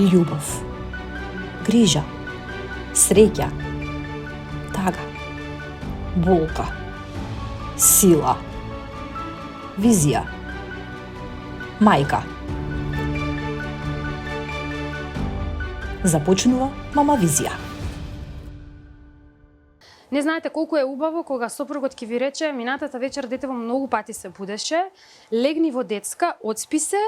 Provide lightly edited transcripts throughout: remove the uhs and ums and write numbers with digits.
љубов, грижа, среќа, тага, болка, сила, визија, мајка. Започнува Мама Визија. Не знаете колку е убаво кога сопругот ќе ви рече: минатата вечер детево многу пати се будеше, легни во детска, одспи се,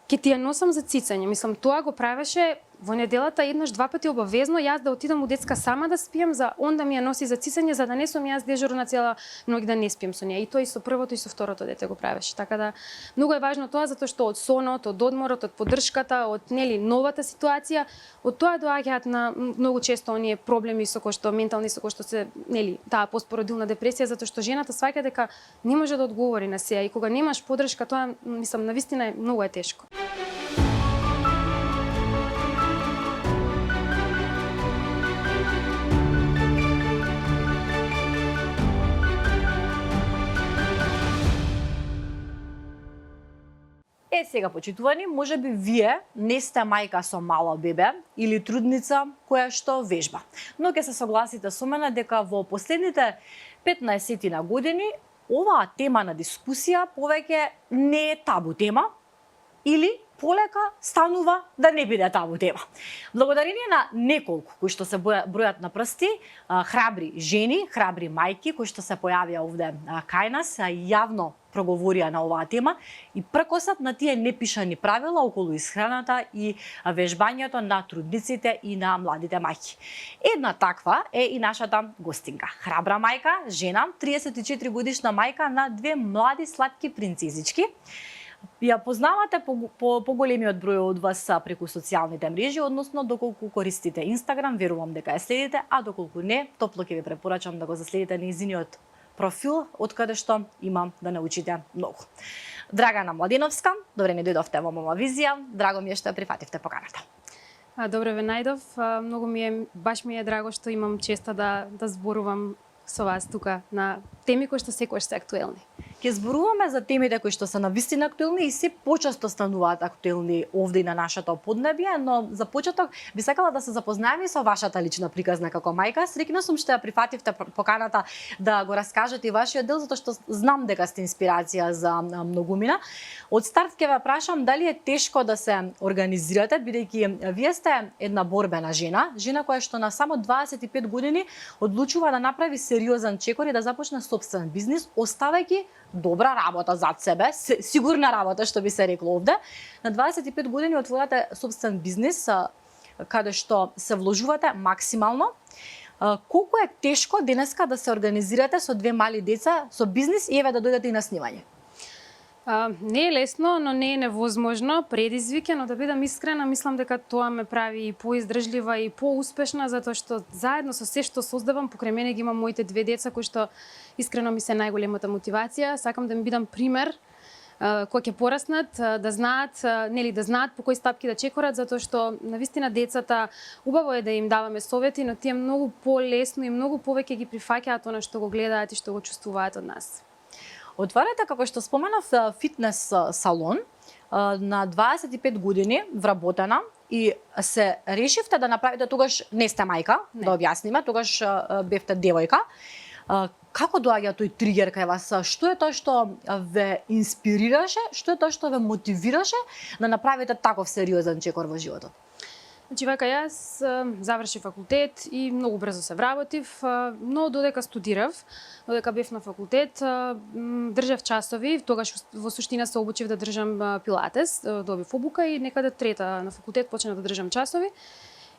ќе ти ја носам за цицање. Мислам, тоа го правеше во неделата еднаш, два пати обавезно, јас да отидам у детска сама да спием, за он да ми ја носи за цицање, за да не сум јас дежурна цела ноќ да не спием со неја. И тоа и со првото и со второто дете го правеше. Така да многу е важно тоа, затоа што од сонот, од одморот, од поддршката, од новата ситуација, од тоа доаѓаат на многу често оние проблеми со кои што ментални, со кои што се таа постпородилна депресија, затоа што жената сваќа дека не може да одговори на сеа и кога немаш поддршка, тоа мислам навистина е многу тешко. Сега, почитувани, можеби вие не сте мајка со мало бебе или трудница која што вежба. Но ќе се согласите со мене дека во последните 15 на години оваа тема на дискусија повеќе не е табу тема или полека станува да не биде табу тема. Благодарение на неколку кои што се бројат на прсти, храбри жени, храбри мајки кои што се појавија овде кај нас, јавно проговорија на оваа тема и пркосат на тие непишани правила околу исхраната и вежбањето на трудниците и на младите мајки. Една таква е и нашата гостинка. Храбра мајка, жена, 34 годишна мајка на две млади сладки принцезички. Ја познавате поголемиот број од вас преку социјалните мрежи, односно доколку користите Инстаграм, верувам дека ја следите, а доколку не, топло ќе ви препорачам да го заследите нејзиниот профил, од каде што имам да научите многу. Драгана Младеновска, добре не дојдовте во Мама Визија, драго ми е што ја прифативте поканата. Добре ве најдов, многу баш ми е драго што имам честа да зборувам со вас тука на теми кои што секогаш се актуелни. Ќе зборуваме за темите кои што се навистина актуелни и се почесто стануваат актуелни овде и на нашето поднебје, но за почеток би сакала да се запознаеме со вашата лична приказна како мајка. Среќна сум што ја прифативте поканата да го раскажете и вашиот дел, затоа што знам дека сте инспирација за многумина. Од старт ќе ве прашам дали е тешко да се организирате, бидејќи вие сте една борбена жена која што на само 25 години одлучува да направи сериозен чекор и да започне сопствен бизнис, оставајќи добра работа зад себе, сигурна работа што би се рекло овде. На 25 години отворате собствен бизнис каде што се вложувате максимално. Колку е тешко денеска да се организирате со две мали деца, со бизнис и еве да дојдете и на снимање? Не е лесно, но не е невозможно. Предизвик е, но да бидам искрена, мислам дека тоа ме прави и поиздржлива и поуспешна, затоа што заедно со се што создавам, покрај мене ги имам моите две деца кои што искрено ми се најголемата мотивација. Сакам да ми бидам пример кои ќе пораснат, да знаат по кои стапки да чекорат, затоа што навистина децата убаво е да им даваме совети, но тие многу полесно и многу повеќе ги прифаќаат она што го гледаат и што го чувствуваат од нас. Отварате, како што споменав, фитнес салон на 25 години вработена и се решивте да направите, тогаш не сте мајка, да објасниме, тогаш бевте девојка. Како доаѓа тој тригер кај вас? Што е тоа што ве инспирираше? Што е тоа што ве мотивираше да направите таков сериозен чекор во животот? Значи, вака јас завршив факултет и многу брзо се вработив, но додека студирав, додека бев на факултет, држав часови, тогаш во суштина се обучив да држам пилатес, добив обука и некаде трета на факултет почнав да држам часови.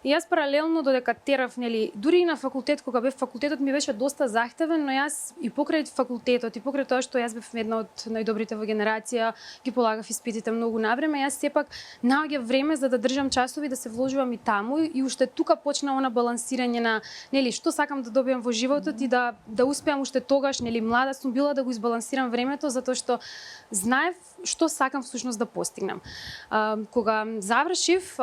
И јас паралелно додека терав, дури и на факултет, кога бев факултетот ми беше доста захтевен, но јас и покрај факултетот и покрај тоа што јас бев една од најдобрите во генерација, ги полагав испитите многу навреме, јас сепак наоѓав време за да држам часови, да се вложувам и таму и уште тука почна она балансирање на, што сакам да добиам во животот и да успеам уште тогаш, млада сум била, да го избалансирам времето, затоа што знаев што сакам всушност да постигнам. Кога завршив,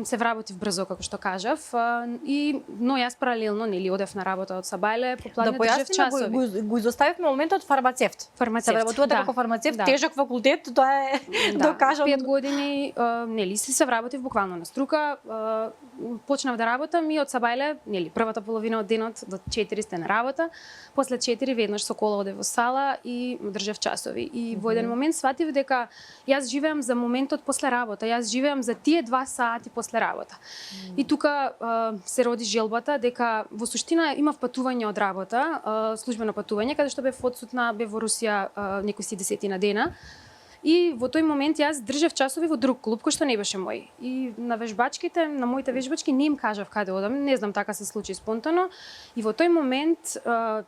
се вработив брзо, како што кажав, но јас паралелно нели одев на работа од Сабајле, по платни држев појасниме, часови. го изоставивме моментот фармацевт. Се вработувате како фармацевт, тежок факултет, тоа е докажано. 5 години нели се вработив буквално на струка, почнав да работам и од Сабајле, нели првата половина од денот до 4 сте на работа, после 4 веднаш со кола одев во сала и држев часови. И во еден момент сватив дека јас живеам за моментот после работа, јас живеам за тие 2 сати после работа. И тука се роди желбата дека во суштина имав патување од работа, службено патување, каде што бев одсутна, бев во Русија некои си 10 дена. И во тој момент јас држев часови во друг клуб кој што не беше мој. И на вежбачките, на моите вежбачки не им кажав каде одам, не знам, така се случи спонтано. И во тој момент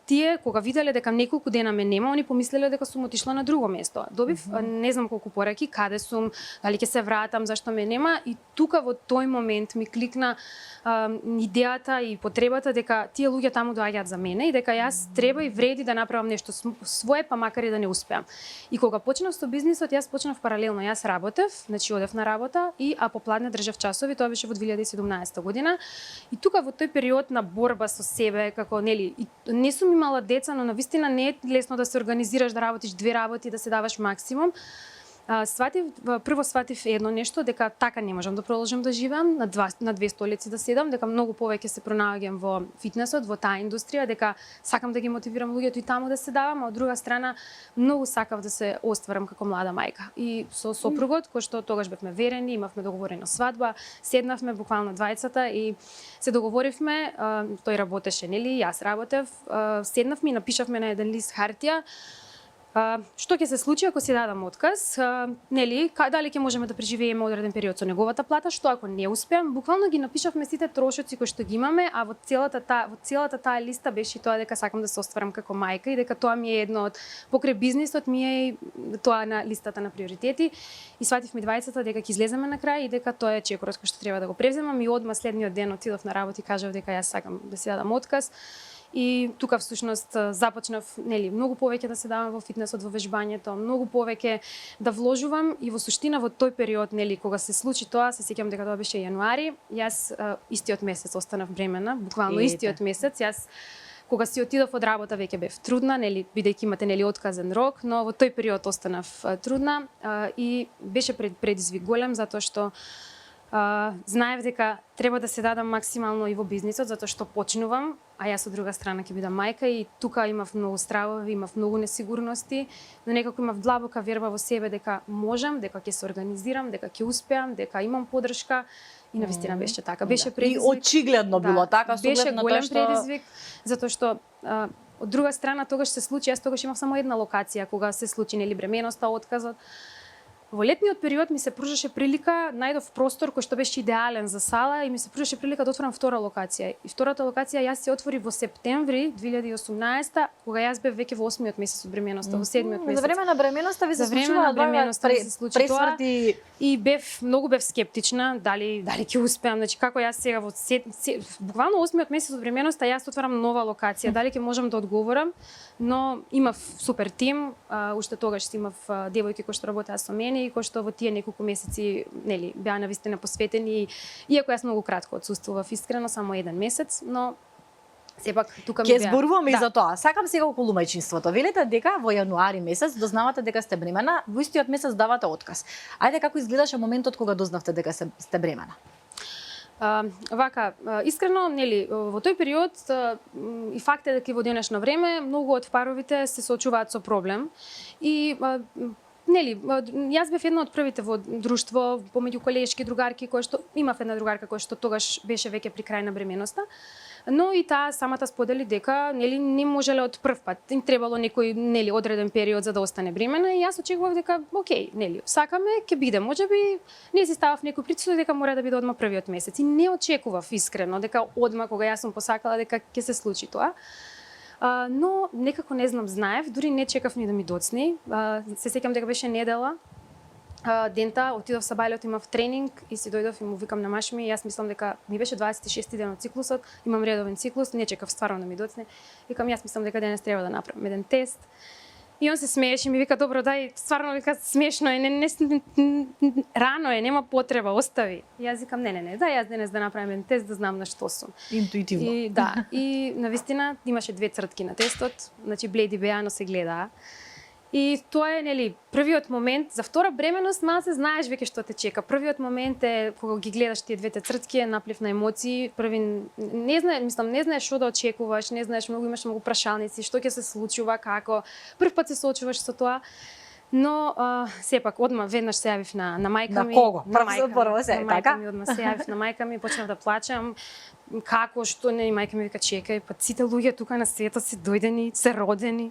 тие кога виделе дека неколку дена ме нема, они помислеле дека сум отишла на друго место. Добив не знам колку пораки, каде сум, дали ќе се вратам, зашто ме нема, и тука во тој момент ми кликна идејата и потребата дека тие луѓе таму доаѓаат за мене и дека јас треба и вреди да направам нешто свое, па макар и да не успеам. И кога почнав со бизнисот, јас почнав паралелно. Јас работев, значи одев на работа и по платне држев часови, тоа беше во 2017 година. И тука во тој период на борба со себе, како нели, не сум имала деца, но навистина не е лесно да се организираш, да работиш 2 работи, да се даваш максимум. Прво сватив едно нешто, дека така не можам да продолжам да живеам, на 2 столици да седам, дека многу повеќе се пронаоѓам во фитнесот, во таа индустрија, дека сакам да ги мотивирам луѓето и таму да се давам, а од друга страна многу сакав да се остварам како млада мајка. И со сопругот, кој што тогаш бевме верени, имавме договорена свадба, седнавме буквално двајцата и се договоривме, тој работеше, нели, јас работев, седнавме и напишавме на еден лист хартија што ќе се случи ако си дадам отказ, нели, дали ќе можеме да преживееме одреден период со неговата плата, што ако не успеам, буквално ги напишавме сите трошоци кои што ги имаме, а во целата таа листа беше и тоа дека сакам да се остварам како мајка и дека тоа ми е едно од покрај бизнисот ми е и тоа на листата на приоритети. И свативме двајцата дека ќе излеземе на крај и дека тоа е чекорот кој што треба да го превземам, и одма следниот ден отидов на работа и кажав дека јас сакам да си дадам отказ. И тука всушност започнав, нели, многу повеќе да се давам во фитнесот, во вежбањето, многу повеќе да вложувам, и во суштина во тој период, нели, кога се случи тоа, се сеќам дека тоа беше јануари, јас истиот месец останав бремена, буквално истиот месец. Јас кога си отидов од работа веќе бев трудна, нели, бидејќи имате, нели, отказен рок, но во тој период останав трудна и беше предизвик голем, затоа што знаев дека треба да се дадам максимално и во бизнисот, затоа што почнувам, а јас од друга страна ќе бидам мајка и тука имав многу стравови, имав многу несигурности, но некако имав длабока верба во себе дека можам, дека ќе се организирам, дека ќе успеам, дека имам подршка, и навистина беше така. Беше предизвик. И очигледно било така, со беше оглед на голем тоа што предизвик, затоа што од друга страна тогаш се случи, јас тогаш имав само една локација кога се случи, нели, бременоста, отказот. Во летниот период ми се пружеше прилика, најдов простор кој што беше идеален за сала и ми се пружеше прилика да отворам втора локација. И втората локација јас се отвори во септември 2018, кога јас бев веќе во 8-миот месец од бременоста, во 7-миот месец. За време на бременоста ви се случува пресврти и многу бев скептична дали ќе успеам, значи како јас сега во буквално 8-миот месец од бременоста јас отварам нова локација, дали ќе можам да одговорам, но имав супер тим, уште тогаш имав девојки кои што работеа со мене и кои што во тие неколку месеци, нели, беа навистина посветени, иако јас многу кратко отсуствував, искрено, само 1 месец, но сепак тука ми беа. Ќе зборуваме и за тоа. Сакам сега околу мајчинството. Велете дека во јануари месец дознавате дека сте бремена, во истиот месец давате отказ. Ајде, како изгледаше моментот кога дознавте дека сте бремена? Искрено, нели, во тој период и факт е дека во денешно време многу од паровите се соочуваат со проблем и нели, јас бев една од првите во друштво, помеѓу колешки, другарки, кои што имав една другарка која што тогаш беше веќе при крај на бременоста. Но и таа самата сподели дека, нели, не можеле од прв пат, им требало некој, нели, одреден период за да остане бремена, и јас очекував дека окей, нели, сакаме, ќе биде, можеби не си ставав некој притисок дека мора да биде одма првиот месец, и не очекував искрено дека одма кога јас сум посакала дека ќе се случи тоа. Но некако не знам, знаев, дури не чекав ни да ми доцни. Се сеќам дека беше недела. Дента отидов со Сабајле, имав тренинг и си дојдов и му викам на маш ми, јас мислам дека ми беше 26 ден од циклусот, имам редовен циклус, не чекав стварно да ми доцне. Викам, јас мислам дека денес треба да направам еден тест. И он се смееше и ми вика, добро, дај, стварно вика, смешно е, рано е, нема потреба, остави. И јас викам, не, дај јас денес да направиме тест да знам на што сум. Интуитивно. И да, и навистина имаше 2 цртки на тестот, значи бледи беа, но се гледаа. И тоа е, нели, првиот момент, за втора бременост малце знаеш веќе што те чека. Првиот момент е кога ги гледаш тие двете цртки, е наплив на емоции, не знаеш што да очекуваш, не знаеш, имаш многу прашалници, што ќе се случува, како. Прв пат се соочуваш со тоа. Но сепак одма веднаш се јавив на мајка ми. На кого? Прво се, така? Одма се јавив на мајка ми, почнав да плачам. Како, што, не, мајка ми вика, чекај, па сите луѓе тука на светот се дојдени, се родени.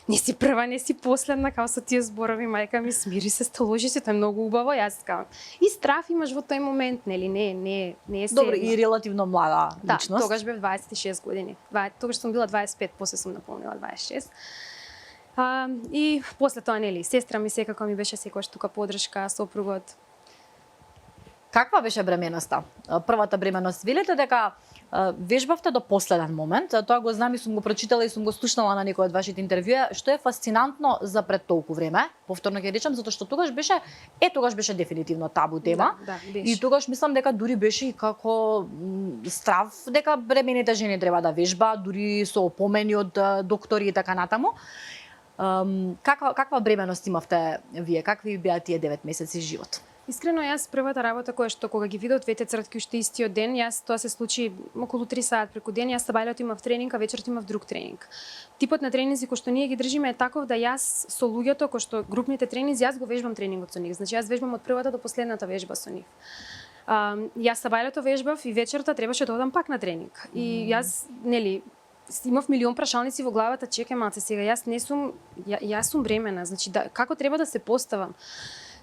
Не си прва, не си последна, као со тие зборови, мајка ми, смири се, сталожи се, тоа е многу убаво, јас кажам. И страф имаш во тој момент, нели, не е се. Добро, и релативно млада личност. Да, тогаш бев 26 години. Тогаш сум била 25, после сум наполнила 26. И после тоа, нели, сестра ми секако ми беше секогаш тука подршка, сопругот. Каква беше бременоста? Првата бременост, велите дека вежбавте до последен момент, тоа го знам и сум го прочитала и сум го слушнала на некој од вашите интервјуа, што е фасцинантно за пред толку време. Повторно ќе речам затоа што тогаш беше дефинитивно табу тема. Да, беше. И тогаш мислам дека дури беше и како страв дека бремените жени треба да вежба, дури со опомени од доктори и така натаму. Каква бременост имавте вие? Какви беа тие 9 месеци живот? Искрено, јас првата работа која што кога ги видов двете цртки уште истиот ден, тоа се случи околу 3 сат преку ден, јас сабајлето имав тренинг, а вечерот имав друг тренинг. Типот на тренинзи кој што ние ги држиме е таков да јас со луѓето кои што групните тренинзи, јас го вежбам тренингот со нив. Значи јас вежбам од првата до последната вежба со нив. Јас сабајлето вежбав и вечерта требаше да одам пак на тренинг. И јас, нели, имав милион прашалници во главата, чекај малце сега, јас сум бремена, значи како треба да се поставам?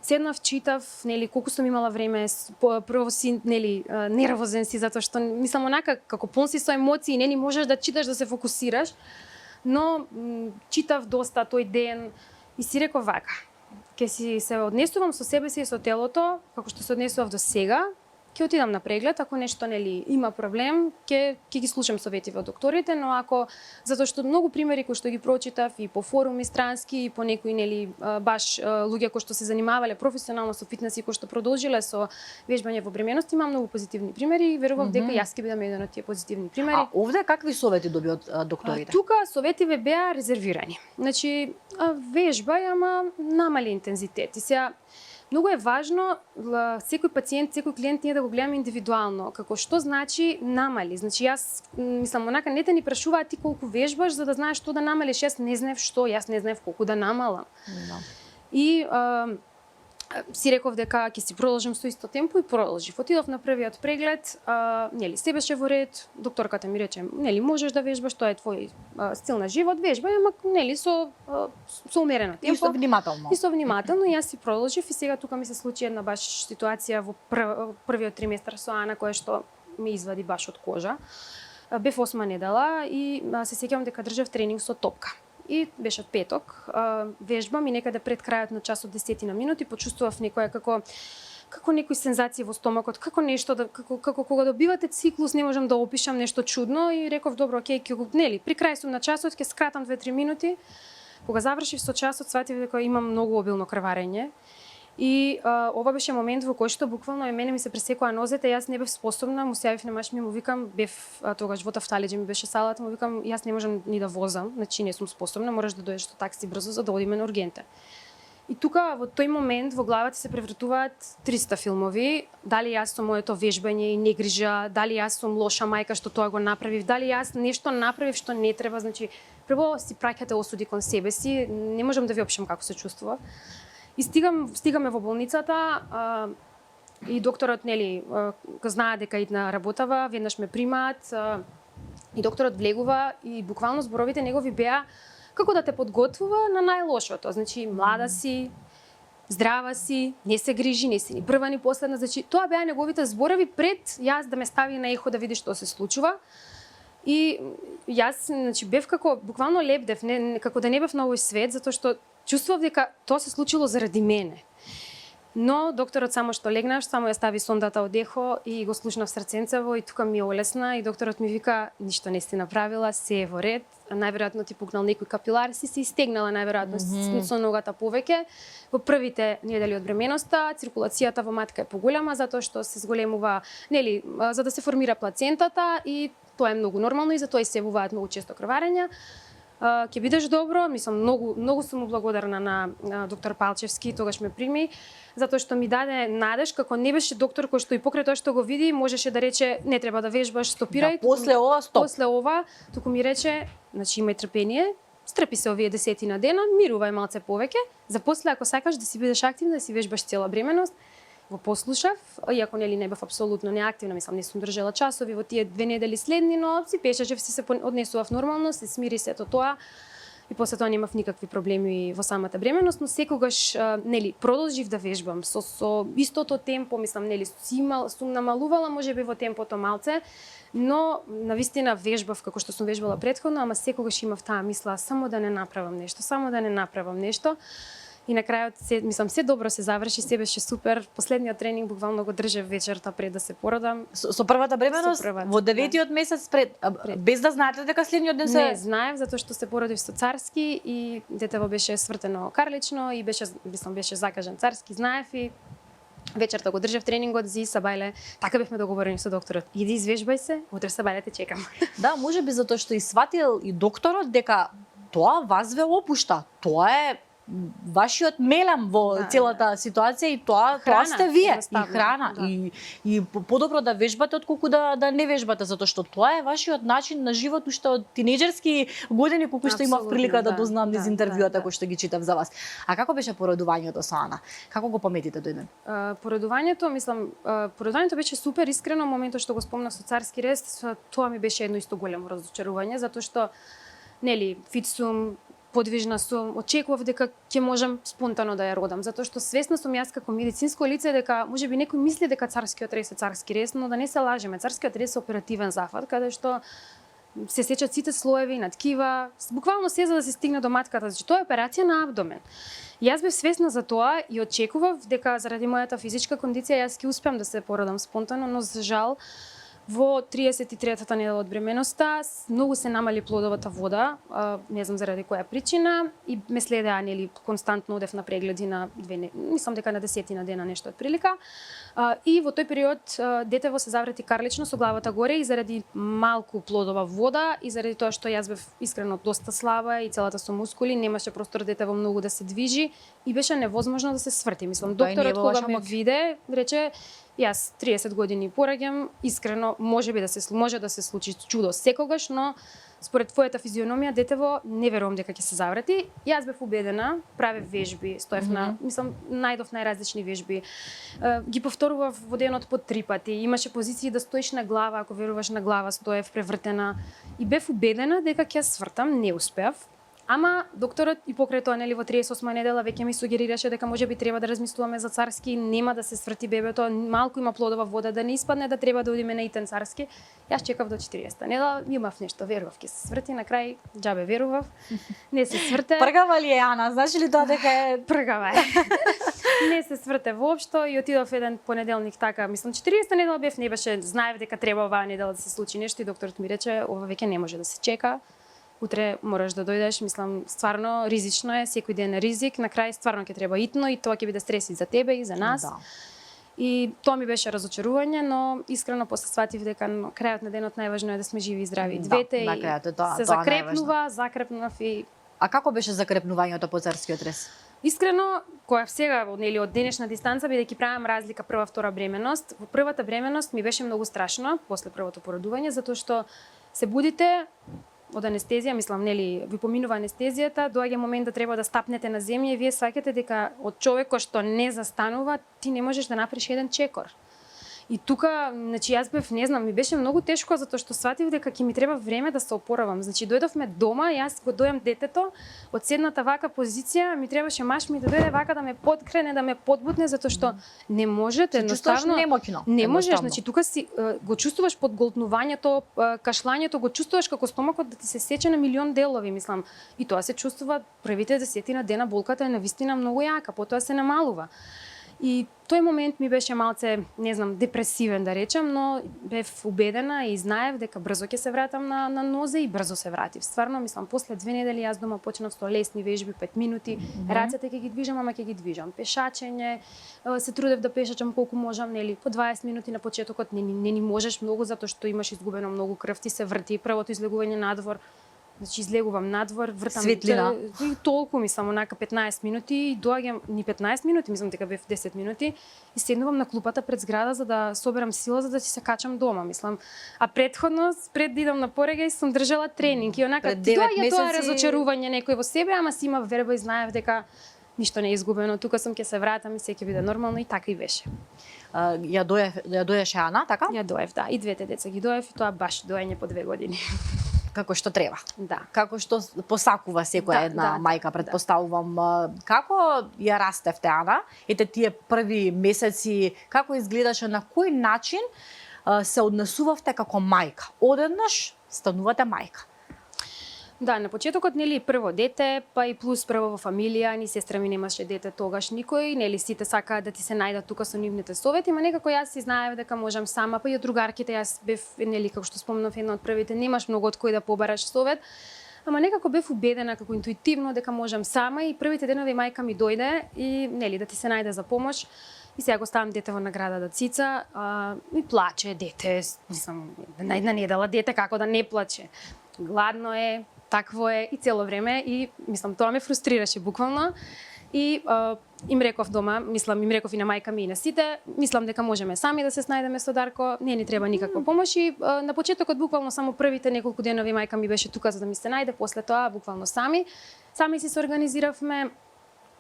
Седнав, читав, нели, колку сум имала време, прво си, нели, нервозен си, затоа што, мислам, онака, како пун си со емоции, не можеш да читаш, да се фокусираш, но читав доста тој ден и си реков вака, ќе си се однесувам со себе си и со телото, како што се однесував до сега, ќе отидам на преглед, ако нешто, нели, има проблем, ќе ги слушам советите од докторите, но ако, затоа што многу примери кои што ги прочитав и по форуми странски и по некои, нели, баш луѓе кои што се занимавале професионално со фитнес и кои што продолжиле со вежбање во бременост, има многу позитивни примери и верував дека јас ќе бидам еден од тие позитивни примери. А овде какви совети доби од докторите? Тука советиве беа резервирани. Значи, вежбај, ама намали интензитет. И сега многу е важно секој пациент, секој клиент ние да го гледаме индивидуално, како што значи намали. Значи јас мислам онака не те ни прашуваат ти колку вежбаш за да знаеш што да намалиш, јас не знаев што, јас не знаев колку да намалам. No. И си реков дека ќе си продолжим со исто темпо и продолжив. Отидов на првиот преглед, нели, се беше во ред, докторката ми рече, нели, можеш да вежбаш, тоа е твој стил на живот, вежбај, ама нели со умерено темпо. И со внимателно. И со внимателно, јас си продолжив и сега тука ми се случи една баш ситуација во првиот триместар со Ана која што ме извади баш од кожа. Бев 8 недела и се сеќавам дека држав тренинг со топка. И беше петок, вежбам и некаде пред крајот на часот 10 минути почувствував некоја како некои сензации во стомакот, како нешто како кога добивате циклус, не можам да опишам нешто чудно и реков добро, окей, ќе го, нели, при крај сум на часот, ќе скратам 2-3 минути. Кога завршив со часот, сватив дека имам многу обилно крварење. И ова беше момент во кој што буквално мене ми се пресекоа нозете, јас не бев способна, му се јавив на маж ми, му викам, бев тогаш во Тафталиџи ми беше салата, му викам, јас не можам ни да возам, значи не сум способна, мораш да дојдеш со такси брзо за да одиме на ургентен. И тука во тој момент во главата се превртуваат 300 филмови, дали јас со моето вежбање и негрижа, дали јас сум лоша мајка што тоа го направив, дали јас нешто направив што не треба, значи прво си праќате осуди кон себе си, не можам да ви опишам како се чувствував. И стигаме во болницата и докторот, нели, знае дека идна работава, веднаш ме примаат и докторот влегува и буквално зборовите негови беа како да те подготвува на најлошото. Значи, млада си, здрава си, не се грижи, не си ни прва ни последна. Значи, тоа беа неговите зборови пред јас да ме стави на ехо да види што се случува. И јас, значи, бев како буквално лебдев, како да не бев на овој свет, затоа што чувствував дека тоа се случило заради мене. Но докторот само што легнав, само ја стави сондата од ехо и го слушнав срценцево и тука ми олесна и докторот ми вика ништо не си направила, се е во ред. Најверојатно ти пукнал некој капилар, си се истегнала најверојатно со ногата повеќе. Во првите недели од бременоста циркулацијата во матка е поголема затоа што се зголемува, нели, за да се формира плацентата и тоа е многу нормално и затоа и се јавуваат многу често крварења. Ќе бидеш добро, мислам многу сум му благодарна на доктор Палчевски, тогаш ме прими, затоа што ми даде надеж како не беше доктор кој што и покрај тоа што го види можеше да рече не треба да вежбаш, стопирај. Да, после ова стоп. После ова, туку ми рече, значи имај трпение, стрпи се овие 10 дена, мирувај малце повеќе, за после ако сакаш да си бидеш активна, да си вежбаш цела бременост. Го послушав, иако нели не бев апсолутно неактивна, мислам не сум држала часови во тие 2 недели следни, но си пешачев, се однесував нормално, се смири сето тоа и после тоа немав никакви проблеми во самата бременост, но секогаш нели продолжив да вежбам со истото темпо, мислам нели сум намалувала можеби во темпото малце, но навистина вежбав како што сум вежбала претходно, ама секогаш имав таа мисла само да не направам нешто. И на крајот се добро се заврши, се беше супер. Последниот тренинг буквално го држев вечерта пред да се породам. Со првата бременост во 9-тиот месец пред, без да знаете дека следниот ден се... Не знаев затоа што се породив со царски и детево беше свртено карлично и беше закажан царски, знаев и вечерта го држев тренингот зи сабајле. Така бевме договорени со докторот. Иди извежбај се, утре сабајле те чекам. Да, можеби затоа што и сватил и докторот дека тоа вас ве опушта. Тоа е вашиот мелем во целата ситуација и тоа сте вие и храна и подобро да вежбате отколку да не вежбате затоа што тоа е вашиот начин на живот уште од тинеџерски години колку што имав прилика да дознам низ интервјуата кои што ги читав за вас. А како беше породувањето со Ана? Како го пометите тој ден? Породувањето беше супер искрено, моментот што го спомнав со царски рез, тоа ми беше едно исто големо разочарување затоа што нели фит сум, подвижна сум, очекував дека ќе можам спонтано да ја родам, затоа што свесна сум јас како медицинско лице дека можеби некој мисли дека царскиот рез е царски рез, но да не се лажеме, царскиот рез е оперативен зафат каде што се сечат сите слоеви на ткива, буквално се за да се стигне до матката, значи тоа е операција на абдомен. Јас бев свесна за тоа и очекував дека заради мојата физичка кондиција јас ќе успеам да се породам спонтано, но за жал во 33-та недела од бременоста многу се намали плодовата вода, не знам заради која причина и ме следеа нели константно одев на прегледи на мислам дека на 10 дена нешто отприлика. И во тој период детево се заврети карлично со главата горе и заради малку плодова вода и заради тоа што јас бев искрено доста слаба и целата со мускули, немаше простор детево многу да се движи и беше невозможно да се сврти. Мислам докторот кога ме виде рече јас 30 години пораѓам, искрено може да се случи чудо секогаш, но според твојата физиономија детево не верувам дека ќе се заврати. Јас бев убедена, правев вежби, стоев мислам најдов најразлични вежби. Ги повторував во денот по 3 пати. Имаше позиции да стоиш на глава, ако веруваш на глава, стоев превртена и бев убедена дека ќе свртам, не успеав. Ама докторот и покрај тоа нели во 38 недела веќе ми сугерираше дека можеби треба да размислуваме за царски, нема да се сврти бебето, малку има плодова вода да не испадне да треба да одиме на итен царски. Јас чекав до 40 недела, имав нешто, верував ќе се сврти, на крај џабе верував. Не се сврте. Пргава ли е Ана? Значи ли тоа дека е пргава? Не се сврте воопшто и отидов еден понеделник така, мислам 40 недела бев, не беше, знаев дека треба оваа недела да се случи нешто и докторот ми рече ова веќе не може да се чека. Утре мораш да дојдеш, мислам, стварно ризично е, секој ден е ризик, на крај стварно ќе треба итно и тоа ќе биде стрес и за тебе и за нас. Да. И тоа ми беше разочарување, но искрено после сватив дека на крајот на денот најважно е да сме живи и здрави двете на и тоа, се закрепнав и А како беше закрепнувањето по царскиот рез? Искрено, која сега нели од денешна дистанца бидејќи правам разлика прва втора бременост, во првата бременост ми беше многу страшно после првото породување затоа што се будите од анестезија, мислам, нели, ви поминува анестезијата, доаѓа момент да треба да стапнете на земја и вие сваќате дека од човек кој што не застанува, ти не можеш да направиш еден чекор. И тука, значи јас бев, не знам, ми беше многу тешко затоа што сватив дека ќе ми треба време да се опоравам. Значи дојдовме дома, јас го дојам детето од седната вака позиција, ми требаше маш ми да дојде вака да ме подкрене, да ме подбутне затоа што не можете едноставно не можеш, значи тука си го чувствуваш подголтнувањето, кашлањето, го чувствуваш како стомакот да ти се сече на милион делови, мислам. И тоа се чувствува првите 10 дена болката е навистина многу јака, потоа се намалува. И тој момент ми беше малце, не знам, депресивен да речем, но бев убедена и знаев дека брзо ќе се вратам на нозе и брзо се вратив. Стварно, мислам, после 2 недели јас дома почнав со лесни вежби, 5 минути, рацете ќе ги движам, ама ќе ги движам. Пешачење, се трудев да пешачам колку можам, нели, по 20 минути на почетокот не ни можеш многу затоа што имаш изгубено многу крв, ти се врти, првото излегување надвор. Значи излегувам надвор, вртам светлина. И толку мислам, онака 15 минути и доаѓам ни 15 минути, мислам дека бев 10 минути и седнувам на клупата пред зграда за да соберам сила за да си се качам дома, мислам. А претходно пред да идам на Порегај сум држала тренинг и онака доаѓа тоа разочарување некој во себе, ама си имав верба и знаев дека ништо не е изгубено, тука сум ќе се вратам и се ќе биде нормално и така и беше. Ја доеше Ана, така? Ја доев, да, и двете деца ги доев и тоа баш доење по 2 години. Како што треба. Да. Како што посакува секоја една мајка, предпоставувам. Како ја растевте, Ана? Ете тие први месеци, како изгледаше, на кој начин се однесувавте како мајка? Одеднаш станувате мајка. Да, на почетокот, нели, прво дете, па и плюс прво во фамилија, ни сестра ми немаше дете тогаш никој, нели, сите сакаат да ти се најдат тука со нивните совети, ма некако јас си знаев дека можам сама, па и од другарките јас бев, нели, како што спомнав, една од првите, немаш многу од кој да побараш совет, ама некако бев убедена како интуитивно дека можам сама и првите денови мајка ми дојде и, нели, да ти се најде за помош. И сега го ставам детево на града да цица, и плаче дете, мислам, една недела дете како да не плаче. Гладно е, такво е и цело време и мислам тоа ме фрустрираше буквално и им реков дома, мислам им реков и на мајка ми и на сите, мислам дека можеме сами да се снајдеме со Дарко, не ни треба никаква помош и на почетокот буквално само првите неколку денови мајка ми беше тука за да ми се најде, после тоа буквално сами си се организиравме.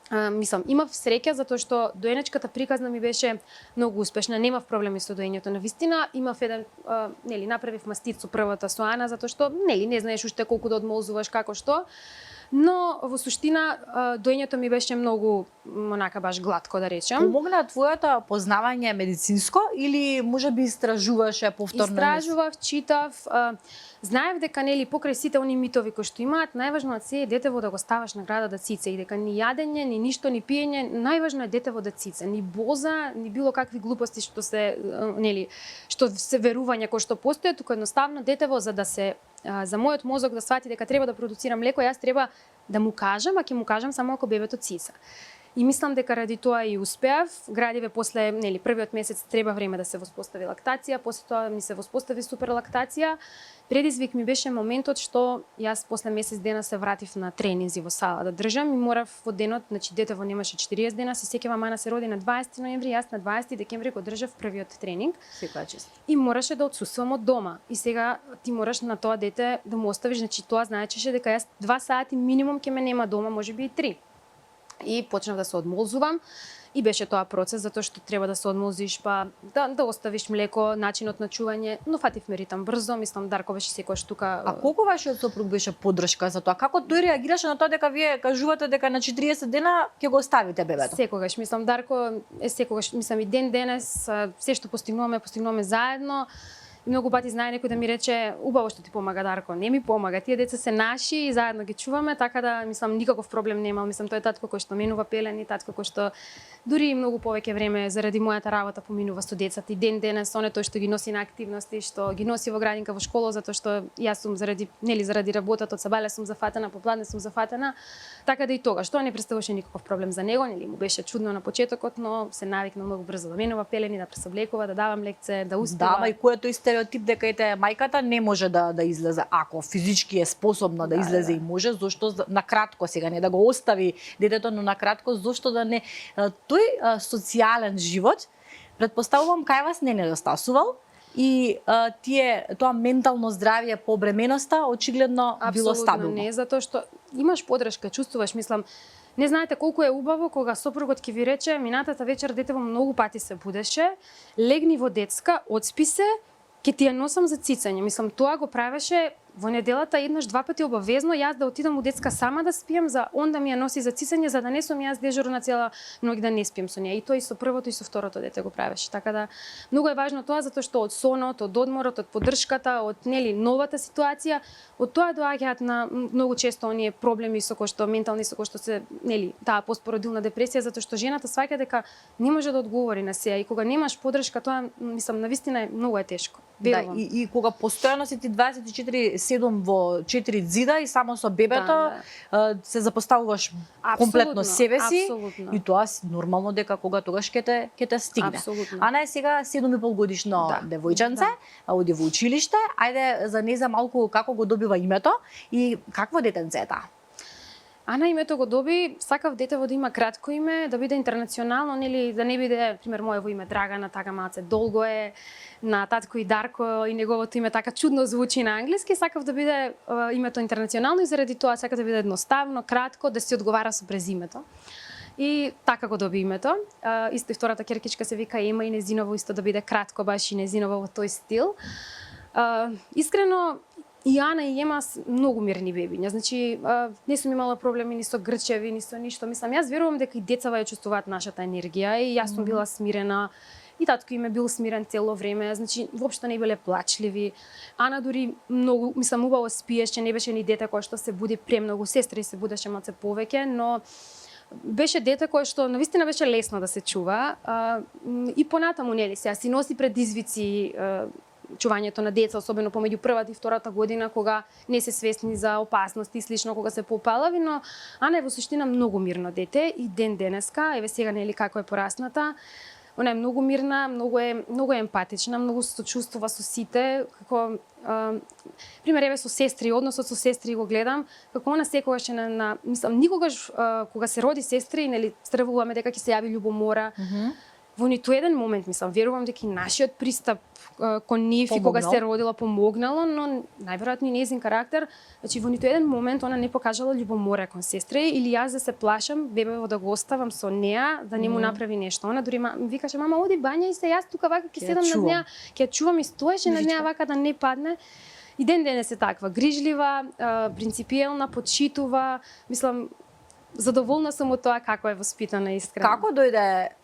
Мислам, имав среќа затоа што доенечката приказна ми беше многу успешна, немав проблеми со доењето. Навистина имав еден, нели, направив мастит со првата со Ана затоа што нели не знаеш уште колку да одмолзуваш како што. Но во суштина доењето ми беше многу онака баш глатко да речем. Помогна твоето познавање медицинско или можеби истражуваше повторно? Истражував, читав, знаев дека нели покрај сите они митови кои што имаат, најважно од се е детево да го ставаш на града да цица и дека ни јадење, ни ништо, ни пиење, најважно е детево да цица, ни боза, ни било какви глупости што се нели што се верувања кои што постојат, туку едноставно детево за мојот мозок да свати дека треба да продуцира млеко, јас треба да му кажам, а ќе му кажам само ако бебето цица. И мислам дека ради тоа и успеав. Градиве после, нели, првиот месец треба време да се воспостави лактација, после тоа ми се воспостави супер лактација. Предизвик ми беше моментот што јас после месец дена се вратив на тренинзи во сала да држам и морав во денот, значи детево немаше 40 дена, се сеќавам Ана се роди на 20 ноември, јас на 20 декември го држав првиот тренинг. Секоја чест. И мораше да отсуствувам од дома. И сега ти мораш на тоа дете да му оставиш, значи тоа знаечеше дека јас 2 сати минимум ќе ме нема дома, можеби и 3. И почнав да се одмолзувам и беше тоа процес затоа што треба да се одмолзиш, па да оставиш млеко, начинот на чување, но фатив ме ритам брзо, мислам Дарко беше секојаш тука. А колку вашиот сопруг беше поддршка за тоа? Како тој реагираше на тоа дека вие кажувате дека на 40 дена ќе го оставите бебето? Секогаш, мислам Дарко е секогаш, мислам и ден денес се што постигнуваме заедно. Многу пати знае некој да ми рече убаво што ти помага Дарко, не ми помага, тие деца се наши и заедно ги чуваме, така да мислам никаков проблем немал, мислам тој е татко кој што менува пелени, татко кој што дури многу повеќе време заради мојата работа поминува со децата и ден денес, оне тој што ги носи на активности, што ги носи во градинка во школа затоа што јас сум заради работата од сабале сум зафатена, попладне сум зафатена, така да и тогаш тоа не представуваше никаков проблем за него, нели му беше чудно на почетокот, но се навикна многу брзо да менува пелени, да пресоблекува, да дава млекце, да успева. Да, и кој е тој стереотип дека ете мајката не може да излезе, ако физички е способна да излезе и може, зошто на кратко сега не да го остави детето, но на кратко зошто да не тој социјален живот претпоставувам кај вас не недостасувал и тоа ментално здравје по бременоста очигледно било стабилно. Апсолутно не, затоа што имаш поддршка, чувствуваш, мислам, не знаете колку е убаво кога сопругот ќе ви рече минатата вечер детево многу пати се будеше, легни во детска, одспи се, ќе ти ја носам за цицање. Мислам, тоа го правеше во неделата еднаш два пати обавезно јас да отидам у детска сама да спием, за он да ми ја носи за цицање, за да не сум јас дежурна цела ноќ да не спием со неа. И тоа и со првото и со второто дете го правеше. Така да многу е важно тоа затоа што од сонот, од одморот, од поддршката, од новата ситуација, од тоа доаѓаат на многу често оние проблеми со кои што ментални, со кои што се таа постпородилна депресија, затоа што жената сваќа дека не може да одговори на сеа и кога немаш поддршка, тоа мислам навистина е многу тешко. Да, и кога постојано си ти 24/7 во 4 зида и само со бебето се запоставуваш комплетно себе си и тоа нормално дека кога тогаш ќе те стигне. Апсолутно. Ана е сега 7,5 годишно девојченце, оди во училиште. Ајде за неа за малку како го добива името и какво детенце е таа? Ана името го доби, сакав детево да има кратко име, да биде интернационално, нели, да не биде, пример, моево име Драгана, така малце долго е, на татко и Дарко и неговото име така чудно звучи на англиски, сакав да биде името интернационално и заради тоа сакав да биде едноставно, кратко, да си одговара со презимето. И така го доби името. Исто и втората керкичка се вика Ема и незиново исто да биде кратко, баш и незиново во тој стил. Искрено, и Ана и Ема многу мирни бебиња. Значи, не сум имала проблеми ни со грчеви, ни со ништо. Мислам, јас верувам дека и децава ја чувствуваат нашата енергија и јас сум била смирена. И татко им е бил смирен цело време, значи воопшто не биле плачливи. Ана дури многу, мислам, убаво спиеше, не беше ни дете кое што се буди премногу, сестри се будеше малце повеќе, но беше дете кое што навистина беше лесно да се чува. И понатаму, нели, сега си носи предизвици чувањето на деца, особено помеѓу првата и втората година, кога не се свесни за опасности и слично, кога се попалави, но Ана е во суштина многу мирно дете и ден денеска, еве сега нели како е порасната. Она е многу мирна, многу е емпатична, многу се сочувствува со сите, како пример еве со сестри, односот со сестри го гледам, како она секогаш е мислам никогаш кога се роди сестри, нели стравуваме дека ќе се јави љубомора. Во ниту еден момент, мислам, верувам дека и нашиот пристап кон нив и кога се родила помогнало, но најверојатно и нејзин карактер, значи во ниту еден момент она не покажала љубомора кон сестри или јас да се плашам бебево да го оставам со неа, да не му направи нешто. Она дури викаше мама оди бања и се јас тука вака ќе седам над неа, ќе чувам и стоеше над неа вака да не падне. И ден денес е таква, грижлива, принципиелна, почитува, мислам, задоволна сум од тоа како е воспитана искрено. Како дојде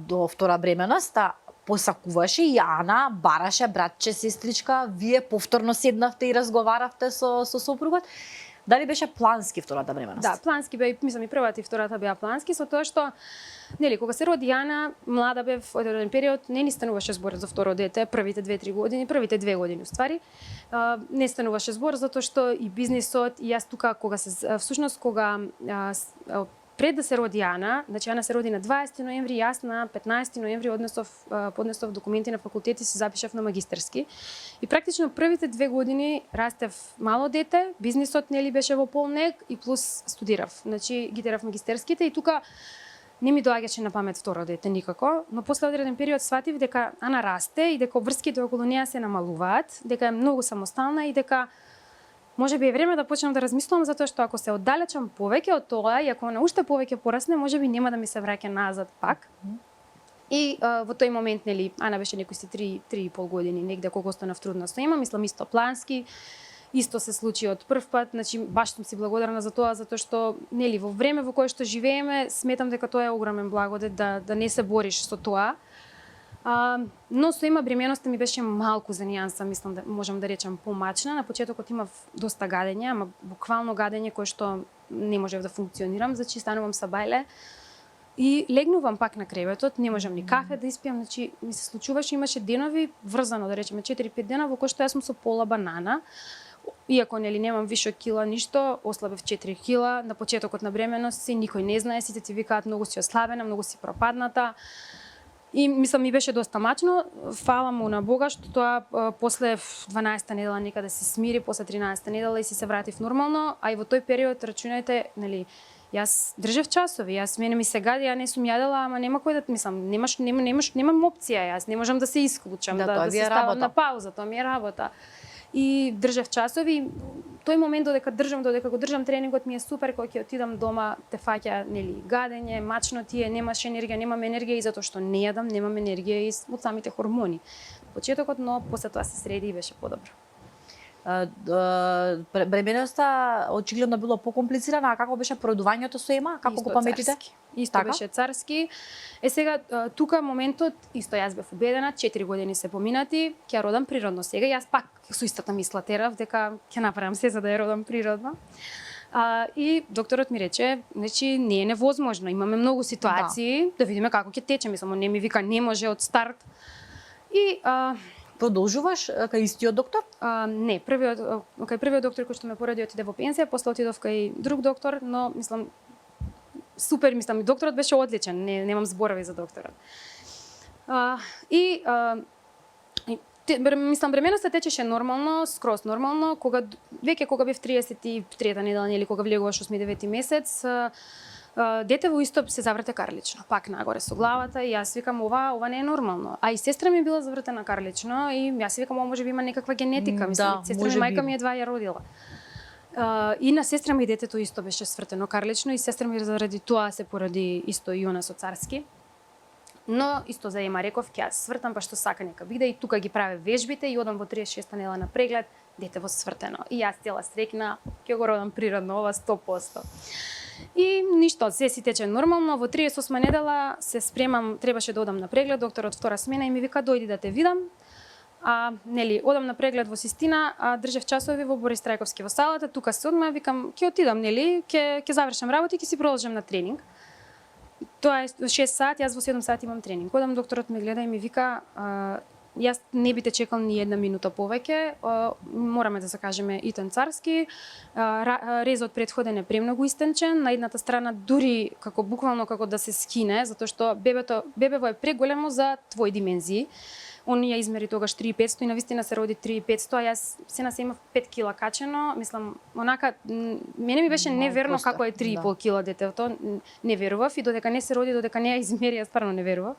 до втора бременост, посакуваше и Ана, бараше братче, сестричка, вие повторно седнавте и разговаравте со сопругот. Дали беше плански втората бременост? Да, плански бе, мислам и првата и втората беа плански, со тоа што нели кога се роди Ана, млада бев од еден период, не ни стануваше збор за второ дете, првите 2-3 години, првите 2 години уствари. Не стануваше збор затоа што и бизнисот и јас тука кога се всушност кога пред да се роди Ана, значи Ана се роди на 20 ноември, јас на 15 ноември поднесов документи на факултет и се запишав на магистерски. И практично првите 2 години растев мало дете, бизнисот нели беше во полнек и плюс студирав. Значи ги терав магистерските и тука не ми доаѓаше на памет второ дете никако, но после одреден период сватив дека Ана расте и дека врските околу неа се намалуваат, дека е многу самостална и дека може би е време да почнам да размислувам затоа што ако се оддалечам повеќе од тоа и ако она уште повеќе порасне, може би нема да ми се враќа назад пак. И во тој момент нели Ана беше некои 3,5 години негде кога останав трудна со има, мислам исто плански. Исто се случи од прв пат, значи баш сум си благодарна за тоа затоа што нели во време во кое што живееме, сметам дека тоа е огромен благодет да не се бориш со тоа. Но со има бременоста ми беше малку за нијанса, мислам да можам да речам помачна. На почетокот имав доста гадење, ама буквално гадење кое што не можев да функционирам, значи станувам са бајле и легнувам пак на креветот, не можам ни кафе да испијам, значи ми се случуваше, имаше денови врзано да речеме 4-5 дена во кои што јас сум со пола банана. Иако нели немам више кила ништо, ослабев 4 кила на почетокот на бременост си, никој не знае, сите ти викаат многу си ослабена, многу си пропадната. И мислам ми беше доста мачно, фала му на Бога што тоа после 12-та недела некаде се смири, после 13-та недела и си се вратив нормално, а и во тој период рачунајте, нели, јас држев часови, јас мене ми се гади, ја не сум јадела, ама нема кој да, мислам, немам опција, јас не можам да се исклучам, да се ставам на пауза, тоа ми е работа. И држев часови, тој момент додека го држам тренингот ми е супер, кога ќе отидам дома те фаќа нели гадење, мачно ти е, немаш енергија, немам енергија и затоа што не јадам, немам енергија и од самите хормони. Почетокот, но после тоа се среди и беше подобро. Бременоста очигледно било покомплицирана, а како беше породувањето со Ема? Како го паметите? Исто Така? беше царски. Сега тука моментот исто јас бев убедена, 4 години се поминати, ќе родам природно сега. Јас пак со истата мисла терав дека ќе направам се за да ја родам природно. И докторот ми рече, значи не е невозможно, имаме многу ситуации, да видиме како ќе тече, мислам, он не ми вика не може од старт. И Продолжуваш кај истиот доктор? Не, првиот доктор кој што ме пореди отиде во пензија, после отидов кај друг доктор, но мислам супер, мислам и докторот беше одличен, немам зборови за докторот. Мислам бременоста течеше нормално, скроз нормално, кога бев 33-та недела или кога влегуваш 8-9 месец, детево исто се заврте карлично, пак нагоре со главата и јас викам ова не е нормално. А и сестра ми била завртена карлично и јас викам ова можеби има некаква генетика, мислам, сестра ми мајка ми едва ја родила. И на сестра ми детето исто беше свртено карлично и сестра ми заради тоа се породи исто и она со царски. Но исто за Ема реков ќе свртам па што сака нека биде и тука ги праве вежбите и одам во 36-та недела на преглед, детево свртено. И јас цела среќна ќе го родам природно ова 100%. И ништо, се си тече нормално, во 38 недела се спремам, требаше да одам на преглед, докторот втора смена и ми вика дојди да те видам. Одам на преглед во Систина, држев часови во Борис Трајковски во салата, тука се одма, викам ќе отидам, ќе завршам работа и ќе си продолжам на тренинг. Тоа е 6 сат, јас во 7 сат имам тренинг. Одам, докторот ме гледа и ми вика јас не би те чекал ни една минута повеќе, мораме да закажеме итен царски, резот предходен е премногу истенчен, на едната страна дури буквално како да се скине, затоа што бебево е преголемо за твои димензии. Он ја измери тогаш 3500 и навистина се роди 3500, а јас сена се имав 5 кила качено, мислам, онака, мене ми беше неверно како е 3,5 кила детето, не верував и додека не се роди, додека не ја измери, јас стварно не верував.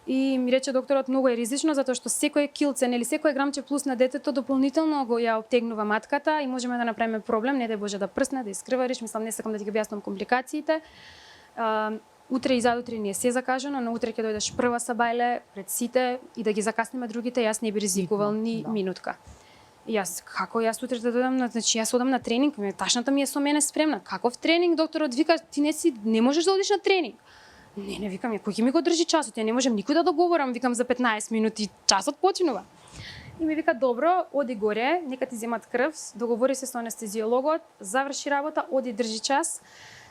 И ми рече докторот многу е ризично затоа што секој килце или секој грамче плюс на детето дополнително го ја обтегнува матката и можеме да направиме проблем, не дај Боже да прсне, да искрвариш, мислам не сакам да ти ги објаснам компликациите. Утре и задутре ни е се закажано, но утре ќе дојдеш прва са бајле пред сите и да ги закасниме другите, јас не би ризикувал ни минутка. И јас јас утре да дојдам, значи јас одам на тренинг, ташната ми е со мене спремна. Каков тренинг? Докторот вика ти не можеш да одиш на тренинг. Не, викам, кој ќе ми го држи часот? Ја не можем никој да договорам, викам за 15 минути, часот почнува. И ми вика, добро, оди горе, нека ти земат крв, договори се со анестезиологот, заврши работа, оди држи час.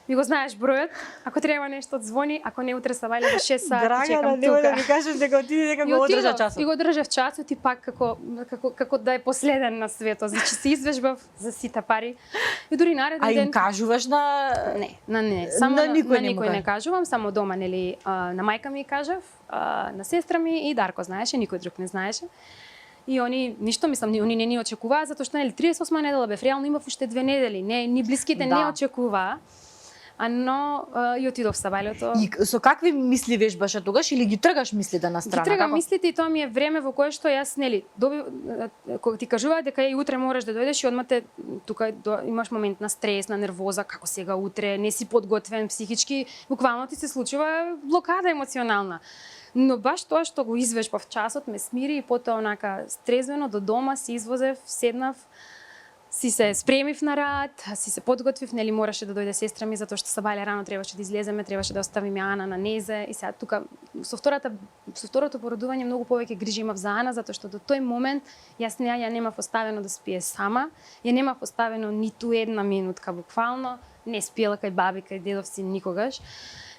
Ми го знаеш бројот, ако треба нешто звони, ако не утре са бајле до 6 сати, чекам тука. Драга, да ми кажеш дека отиди дека го одржа часот. И го држав часот и пак како да е последен на светот. Значи се извежбав за сите пари. И дури нареден ден. А им кажуваш на Не, само на никој не кажувам, само дома, нели, на мајка ми кажав, на сестра ми и Дарко знаеше, никој друг не знаеше. И они ништо, мислам, они не ни очекуваа затоа што нели 38 недела бев, реално имав уште 2 недели, ни блиските не очекуваа. Но и отидов са бајлето. И со какви мисли вежбаше тогаш или ги тргаш мислите на страна? Ги тргам мислите и тоа ми е време во кое што јас нели кога ти кажуваат дека и утре мораш да дојдеш и одма тука имаш момент на стрес, на нервоза, како сега утре, не си подготвен психички, буквално ти се случува блокада емоционална. Но баш тоа што го извежбав часот ме смири и потоа онака стрезвено до дома си извозев, седнав, си се спремив на рад, си се подготвив, нели мораше да дојде сестра ми затоа што са бајле рано, требаше да излеземе, требаше да оставиме Ана на незе и сега тука со второто породување многу повеќе грижи имав за Ана затоа што до тој момент јас ја немав оставено да спие сама, ја немав оставено ниту една минутка буквално, не спиела кај баби, кај дедов си никогаш.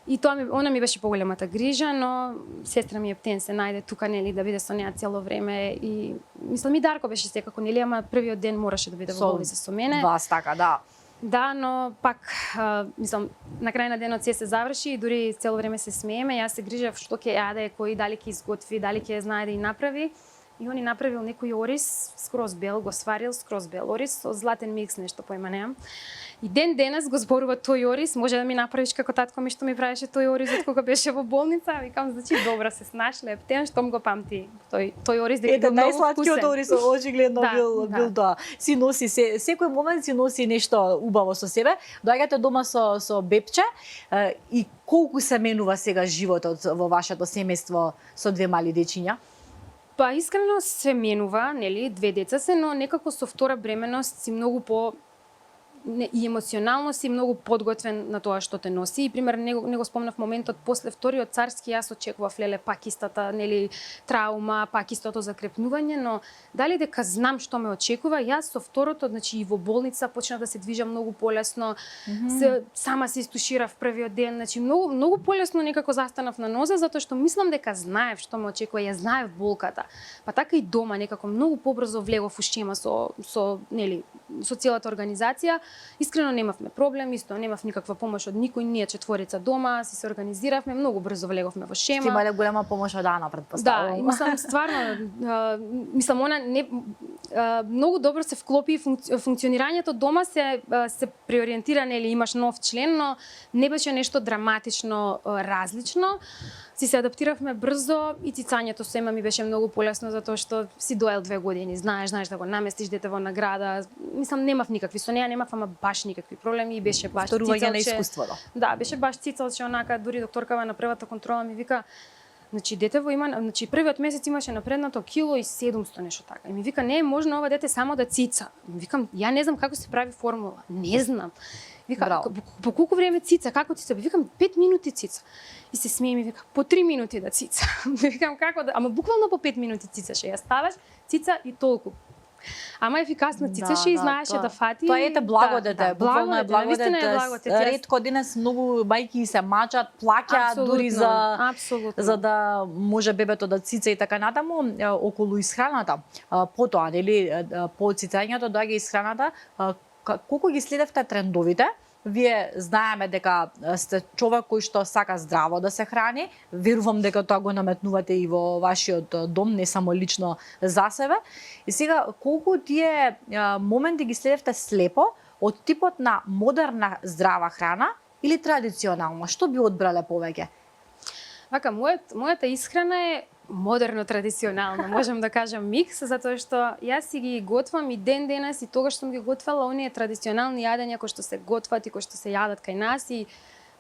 И тоа она ми беше поголемата грижа, но сестра ми ептен се најде тука нели да биде со неа цело време и мислам и Дарко беше секако нели, ама првиот ден мораше да биде во болница со мене. Вас така, да. Да, но пак мислам на крај на денот се заврши и дури цело време се смееме, јас се грижев што ќе јаде, кој дали ќе изготви, дали ќе знае да и направи. И он и направил некој орис, скроз бел, го сварил скроз бел орис, со златен микс, нешто појма немам. И ден денес го зборува тој орис, може да ми направиш како татко ми што ми правеше тој орис кога беше во болница, викам значи добра се снашле, птен штом го памти тој орис дека многу вкусен. Најслаткиот орис очигледно бил тоа. Си носи секој момент си носи нешто убаво со себе. Доаѓате дома со бебче и колку се менува сега животот во вашето семејство со 2 мали дечиња? Па искрено се менува, нели, 2 деца се, но некако со втора бременност си многу по и емоционално си многу подготвен на тоа што те носи. И пример не го спомнав моментот после вториот царски, јас очекував леле пак истата, нели, траума, пак истото закрепнување, но дали дека знам што ме очекува, јас со второто, значи и во болница почнав да се движам многу полесно. Сама се истуширав првиот ден, значи многу полесно некако застанав на нозе затоа што мислам дека знаев што ме очекува, ја знаев болката. Па така и дома некако многу побрзо влегов у шема со нели со целата организација. Искрено немавме проблем, исто немав никаква помош од никој, ние четворица дома, се организиравме, многу брзо влеговме во шема. Сте имале голема помош од Ана, претпоставувам. Да, и мислам стварно, мислам она не многу добро се вклопи функционирањето дома се преориентиране или имаш нов член, но не беше нешто драматично различно. Се адаптиравме брзо и цицањето со Ема ми беше многу полесно затоа што си доел 2 години, знаеш да го наместиш детево на града. Мислам немав никакви со неа, немав ама баш никакви проблеми и беше баш цицалче. На искуството. Да, беше баш цицалче, онака дури докторкава на првата контрола ми вика, значи детево има, значи првиот месец имаше напреднато кило и 700 нешто така. И ми вика не е можно ова дете само да цица. Ми викам ја не знам како се прави формула. Не знам. Вика, по колку време цица, како цица? Викам 5 минути цица. И се смее ми вика, по 3 минути да цица. Викам како да, ама буквално по 5 минути цицаше. Ја ставаш, цица и толку. Ама ефикасно цицаше и знаеше да фати. Тоа ете благодете, буквално е благодете. Ретко денес многу мајки се мачат, плаќаат дури за да може бебето да цица и така натаму околу исхраната. Потоа, нели, по цицањето доаѓа исхраната. Колку ги следевте трендовите? Вие знаеме дека сте човек кој што сака здраво да се храни. Верувам дека тоа го наметнувате и во вашиот дом, не само лично за себе. И сега, колку тие моменти ги следевте слепо од типот на модерна здрава храна или традиционална? Што би одбрале повеќе? Вака, мојата исхрана е модерно традиционално, можам да кажам микс, затоа што јас си ги готвам и ден денес и тогаш сум ги готвала оние традиционални јадења кои што се готват и кои што се јадат кај нас и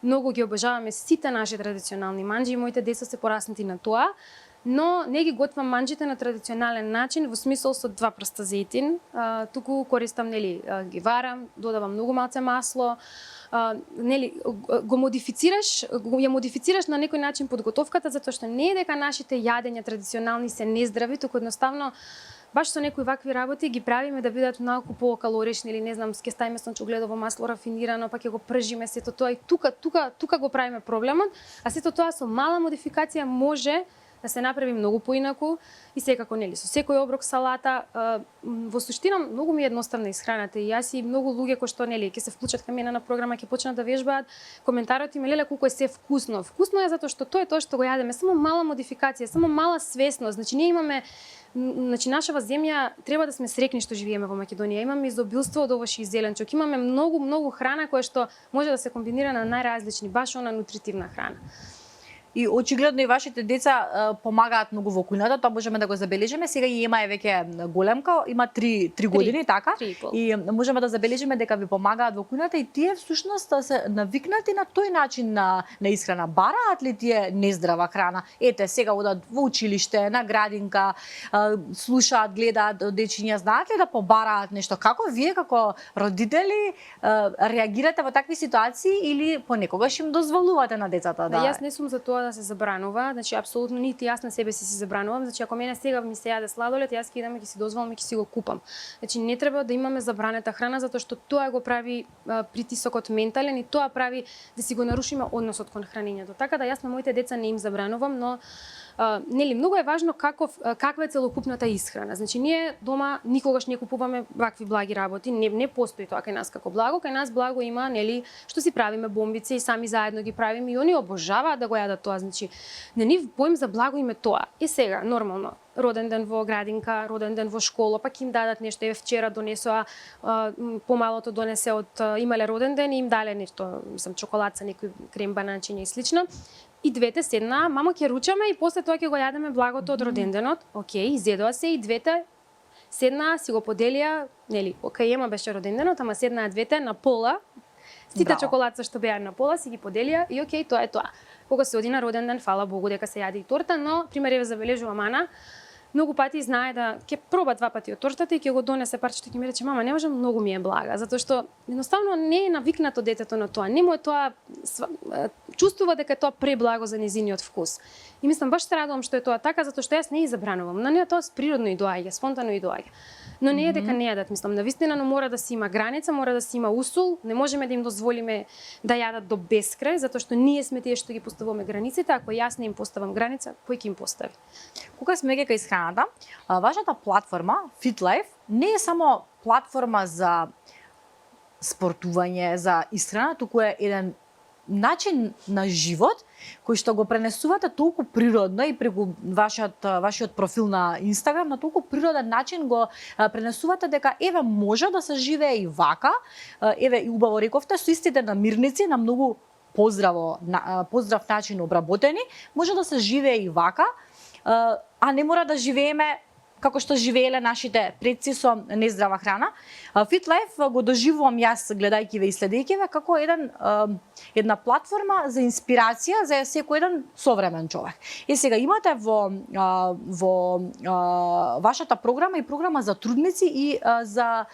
многу ги обожаваме сите наши традиционални манџи и моите деца се пораснати на тоа, но не ги готвам манџите на традиционален начин во смисол со 2 прста зејтин, туку користам нели ги варам, додавам многу малце масло, нели ја модифицираш на некој начин подготовката затоа што не е дека нашите јадења традиционални се нездрави, туку едноставно баш со некои вакви работи ги правиме да бидат малку покалорични или не знам, ќе ставиме сончогледово масло рафинирано, па ќе го пржиме сето тоа и тука го правиме проблемот, а сето тоа со мала модификација може да се направи многу поинаку и секако нели со секој оброк салата, во суштина многу ми е едноставна исхраната и јас и многу луѓе кои што нели ќе се вклучат кај мене на програма, ќе почнат да вежбаат, коментарот им е леле колку е се вкусно. Вкусно е затоа што тоа е тоа што го јадеме, само мала модификација, само мала свесност. Значи ние имаме нашава земја треба да сме срекни што живееме во Македонија. Имаме изобилство од овош и зеленчук. Имаме многу храна која што може да се комбинира на најразлични, баш она нутритивна храна. И очигледно и вашите деца помагаат многу во кујната, тоа можеме да го забележиме. Сега и Ема е веќе големка, има 3 години, така? И можеме да забележиме дека ви помагаат во кујната и тие всушност се навикнати на тој начин на исхрана. Бараат ли тие нездрава храна? Ете, сега одат во училиште, на градинка, слушаат, гледаат дечиња, знаат ли да побараат нешто? Како вие како родители реагирате во такви ситуации или понекогаш им дозволувате на децата да? Јас не сум за тоа да се забранува, значи апсолутно нити јас на себе си забранувам, значи ако мене сега ми се јаде сладолед, јас ќе идам и ќе си дозволам и ќе си го купам. Значи не треба да имаме забранета храна затоа што тоа го прави притисокот ментален и тоа прави да си го нарушиме односот кон хранењето. Така да јас на моите деца не им забранувам, но нели многу е важно каква е целокупната исхрана. Значи ние дома никогаш не купуваме вакви благи работи, не постои тоа кај нас како благо. Кај нас благо има нели што си правиме бомбици и сами заедно ги правиме и они обожаваат да го јадат тоа. Значи на нив поим за благо им е тоа. И сега нормално роден ден во градинка, роден ден во школа, пак им дадат нешто. Вчера донесоа помалото донесе од имале роден ден и им дале нешто, мислам чоколадца, некој крем бананчиња и слично. И двете седнаа, мамо ќе ручаме и после тоа ќе го јадеме благото од роденденот. Океј, изедоа се и двете седнаа, си го поделија, нели, океј, Ема беше роденденот, ама седнаа двете на пола. Сите чоколадца што беа на пола си ги поделија и океј, тоа е тоа. Кога се оди на роден ден, фала Богу дека се јади и торта, но пример ја забележувам Ана, многу пати знае да ќе проба 2 пати од тортата и ќе го донесе парчето и ќе ми рече мама, не можам, многу ми е блага, затоа што едноставно не е навикнато детето на тоа. Не му е тоа чувствува дека е тоа преблаго за нејзиниот вкус. И мислам баш се радувам што е тоа така затоа што јас не ја забранувам. На неа тоа природно и доаѓа, спонтано и доаѓа. Но не е дека не јадат, мислам, навистина, но мора да си има граница, мора да си има усул, не можеме да им дозволиме да јадат до бескрај, затоа што ние сме тие што ги поставуваме границите, ако јас не им поставам граница, кој ќе им постави? Кога сме кај исхраната, вашата платформа FitLife не е само платформа за спортување, за исхрана, туку е еден начин на живот кој што го пренесувате толку природно и преку вашиот профил на Инстаграм, на толку природен начин го пренесувате дека еве може да се живее и вака, еве и убаво рековте со истите намирници на многу поздрав начин обработени, може да се живее и вака, а не мора да живееме како што живееле нашите предци со нездрава храна. FitLife го доживувам јас гледајќи ве и следејќи ве како една платформа за инспирација за секој еден современ човек. И сега имате во вашата програма и програма за трудници и за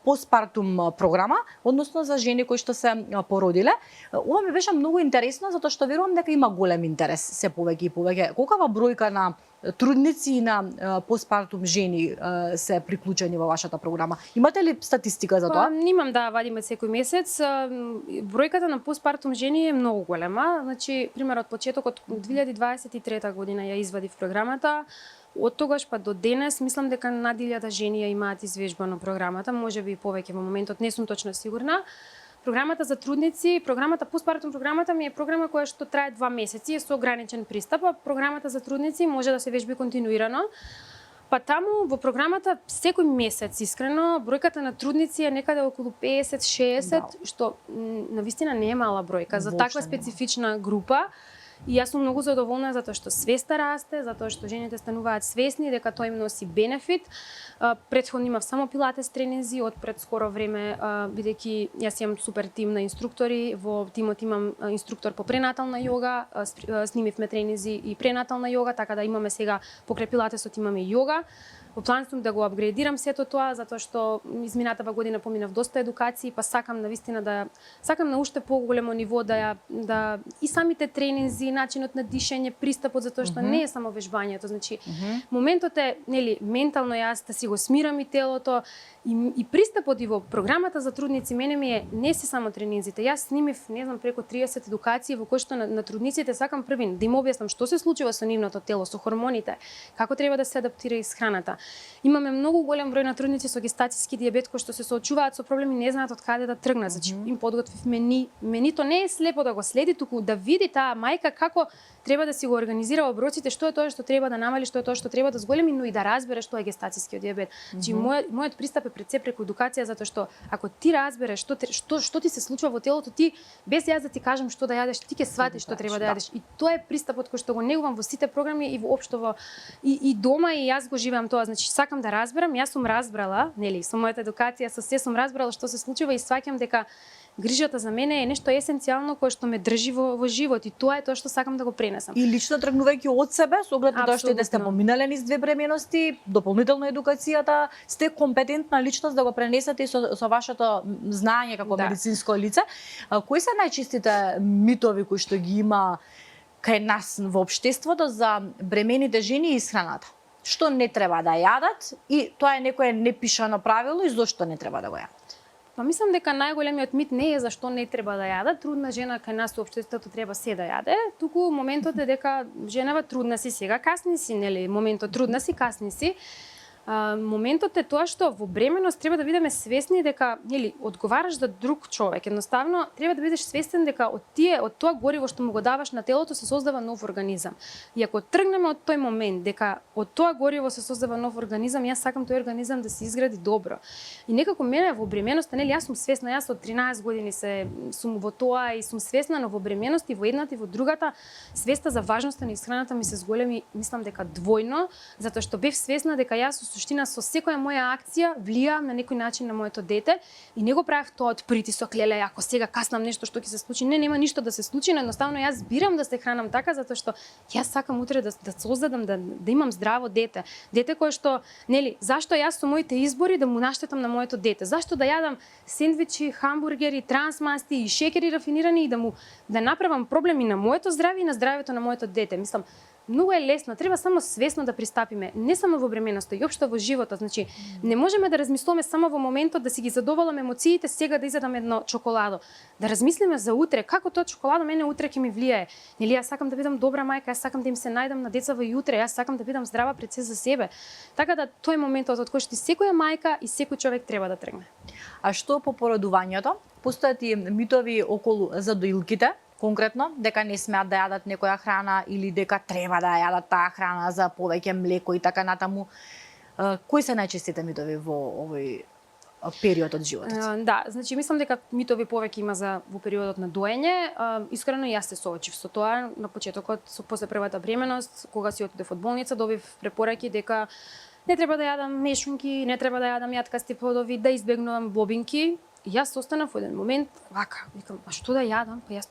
постпартум програма, односно за жени кои што се породиле. Ова ми беше многу интересно затоа што верувам дека има голем интерес се повеќе и повеќе. Колкава бројка на трудници и на постпартум жени се приклучени во вашата програма? Имате ли статистика за тоа? Немам да вадиме секој месец. Бројката на постпартум жени е многу голема. Значи, пример од почетокот 2023 година ја извадив програмата. Од тогаш па до денес мислам дека над 1000 жени ја имаат извежбано програмата, можеби повеќе во моментот, не сум точно сигурна. Програмата за трудници, програмата постпартум програмата ми е програма која што трае 2 месеци, е со ограничен пристап, а програмата за трудници може да се вежби континуирано. Па таму во програмата секој месец, искрено, бројката на трудници е некаде околу 50-60, што навистина не е мала бројка за таква специфична група. И јас сум многу задоволна затоа што свеста расте, затоа што жените стануваат свесни дека тоа им носи бенефит. Претходно имав само пилатес тренинзи од пред скоро време, бидејќи јас имам супер тим на инструктори, во тимот имам инструктор по пренатална јога, снимивме тренинзи и пренатална јога, така да имаме сега покрај пилатесот имаме и јога. Во план сум да го апгрейдирам сето тоа затоа што изминатава година поминав доста едукации, па сакам сакам на уште поголемо ниво да и самите тренинзи, начинот на дишење, пристапот, затоа што не е само вежбањето, значи моментот е, нели, ментално јас да си го смирам и телото и пристапот и во програмата за трудници мене ми е не се само тренинзите. Јас снимив, не знам, преку 30 едукации во кои што на трудниците сакам првин да им објаснам што се случува со нивното тело, со хормоните, како треба да се адаптира исхраната. Имаме многу голем број на трудници со гестацијски дијабет кои што се соочуваат со проблеми, не знаат од каде да тргнат. Значи им подготвив мени. Менито не е слепо да го следи, туку да види таа мајка како треба да си го организира оброците, што е тоа што треба да намали, што е тоа што треба да зголеми, но и да разбере што е гестацијскиот дијабет. Значи мојот пристап е пред се преку едукација, затоа што ако ти разбереш што ти се случува во телото, ти без јас да ти кажам што да јадеш, ти ќе сватиш што треба да јадеш. И тоа е пристапот кој што го негувам во сите програми и воопшто и дома, и јас го живеам тоа. Значи сакам да разберам, јас сум разбрала, нели, со мојата едукација, со се сум разбрала што се случува и сваќам дека грижата за мене е нешто есенцијално кое што ме држи во живот и тоа е тоа што сакам да го пренесам. И лично тргнувајќи од себе, со оглед на тоа што и да сте поминале низ 2 бременности, дополнително едукацијата, сте компетентна личност да го пренесете и со вашето знаење како медицинско лице. Кои се најчистите митови кои што ги има кај нас во општеството за бремените жени и исхраната? Што не треба да јадат и тоа е некое непишано правило и зошто не треба да го јадат? Па мислам дека најголемиот мит не е зашто не треба да јаде. Трудна жена кај нас во општеството треба се да јаде, туку моментот е дека женава трудна си сега, касни си, нели, моментот трудна си, касни си. Моментот е тоа што во бременост треба да бидеме свесни дека, нели, одговараш за друг човек. Едноставно треба да бидеш свесен дека од тоа гориво што му го даваш на телото се создава нов организам. И ако тргнеме од тој момент дека од тоа гориво се создава нов организам, јас сакам тој организам да се изгради добро. И некако мене во бременоста, нели, јас сум свесна, јас од 13 години сум во тоа и сум свесна, но во бременост и во едната и во другата свеста за важноста на исхраната ми се зголеми, мислам дека двојно, затоа што бев свесна дека јас суштина со секоја моја акција влијаам на некој начин на моето дете и не го правев тоа од притисок, леле, ако сега каснам нешто што ќе се случи, не, нема ништо да се случи, но едноставно јас бирам да се хранам така затоа што јас сакам утре да создадам да имам здраво дете. Дете кое што, нели, зашто јас со моите избори да му наштетам на моето дете? Зашто да јадам сендвичи, хамбургери, трансмасти и шекери рафинирани и да направам проблеми на моето здравје и на здравјето на моето дете? Мислам, многу е лесно, треба само свесно да пристапиме, не само во бременоста, и општо во животот. Значи, не можеме да размислуваме само во моментот да си ги задоволам емоциите, сега да изедам едно чоколадо. Да размислиме за утре, како тоа чоколадо мене утре ќе ми влијае. Нели, јас сакам да бидам добра мајка, јас сакам да им се најдам на децава и утре, јас сакам да бидам здрава пред се за себе. Така да тој е моментот од кој што секоја мајка и секој човек треба да тргне. А што по породувањето? Постојат и митови околу задоилките, конкретно, дека не смеат да јадат некоја храна или дека треба да јадат таа храна за повеќе млеко и така натаму. Кои се најчестите митови во овој период од животот? Да, значи мислам дека митови повеќе има во периодот на доење. Искрено јас се соочив со тоа на почетокот, после првата бременост, кога си отидов од болница, добив препораки дека не треба да јадам мешунки, не треба да јадам јаткасти плодови, да избегнувам бобинки. И јас останав во еден момент вака, викам, а што да јадам? Па јас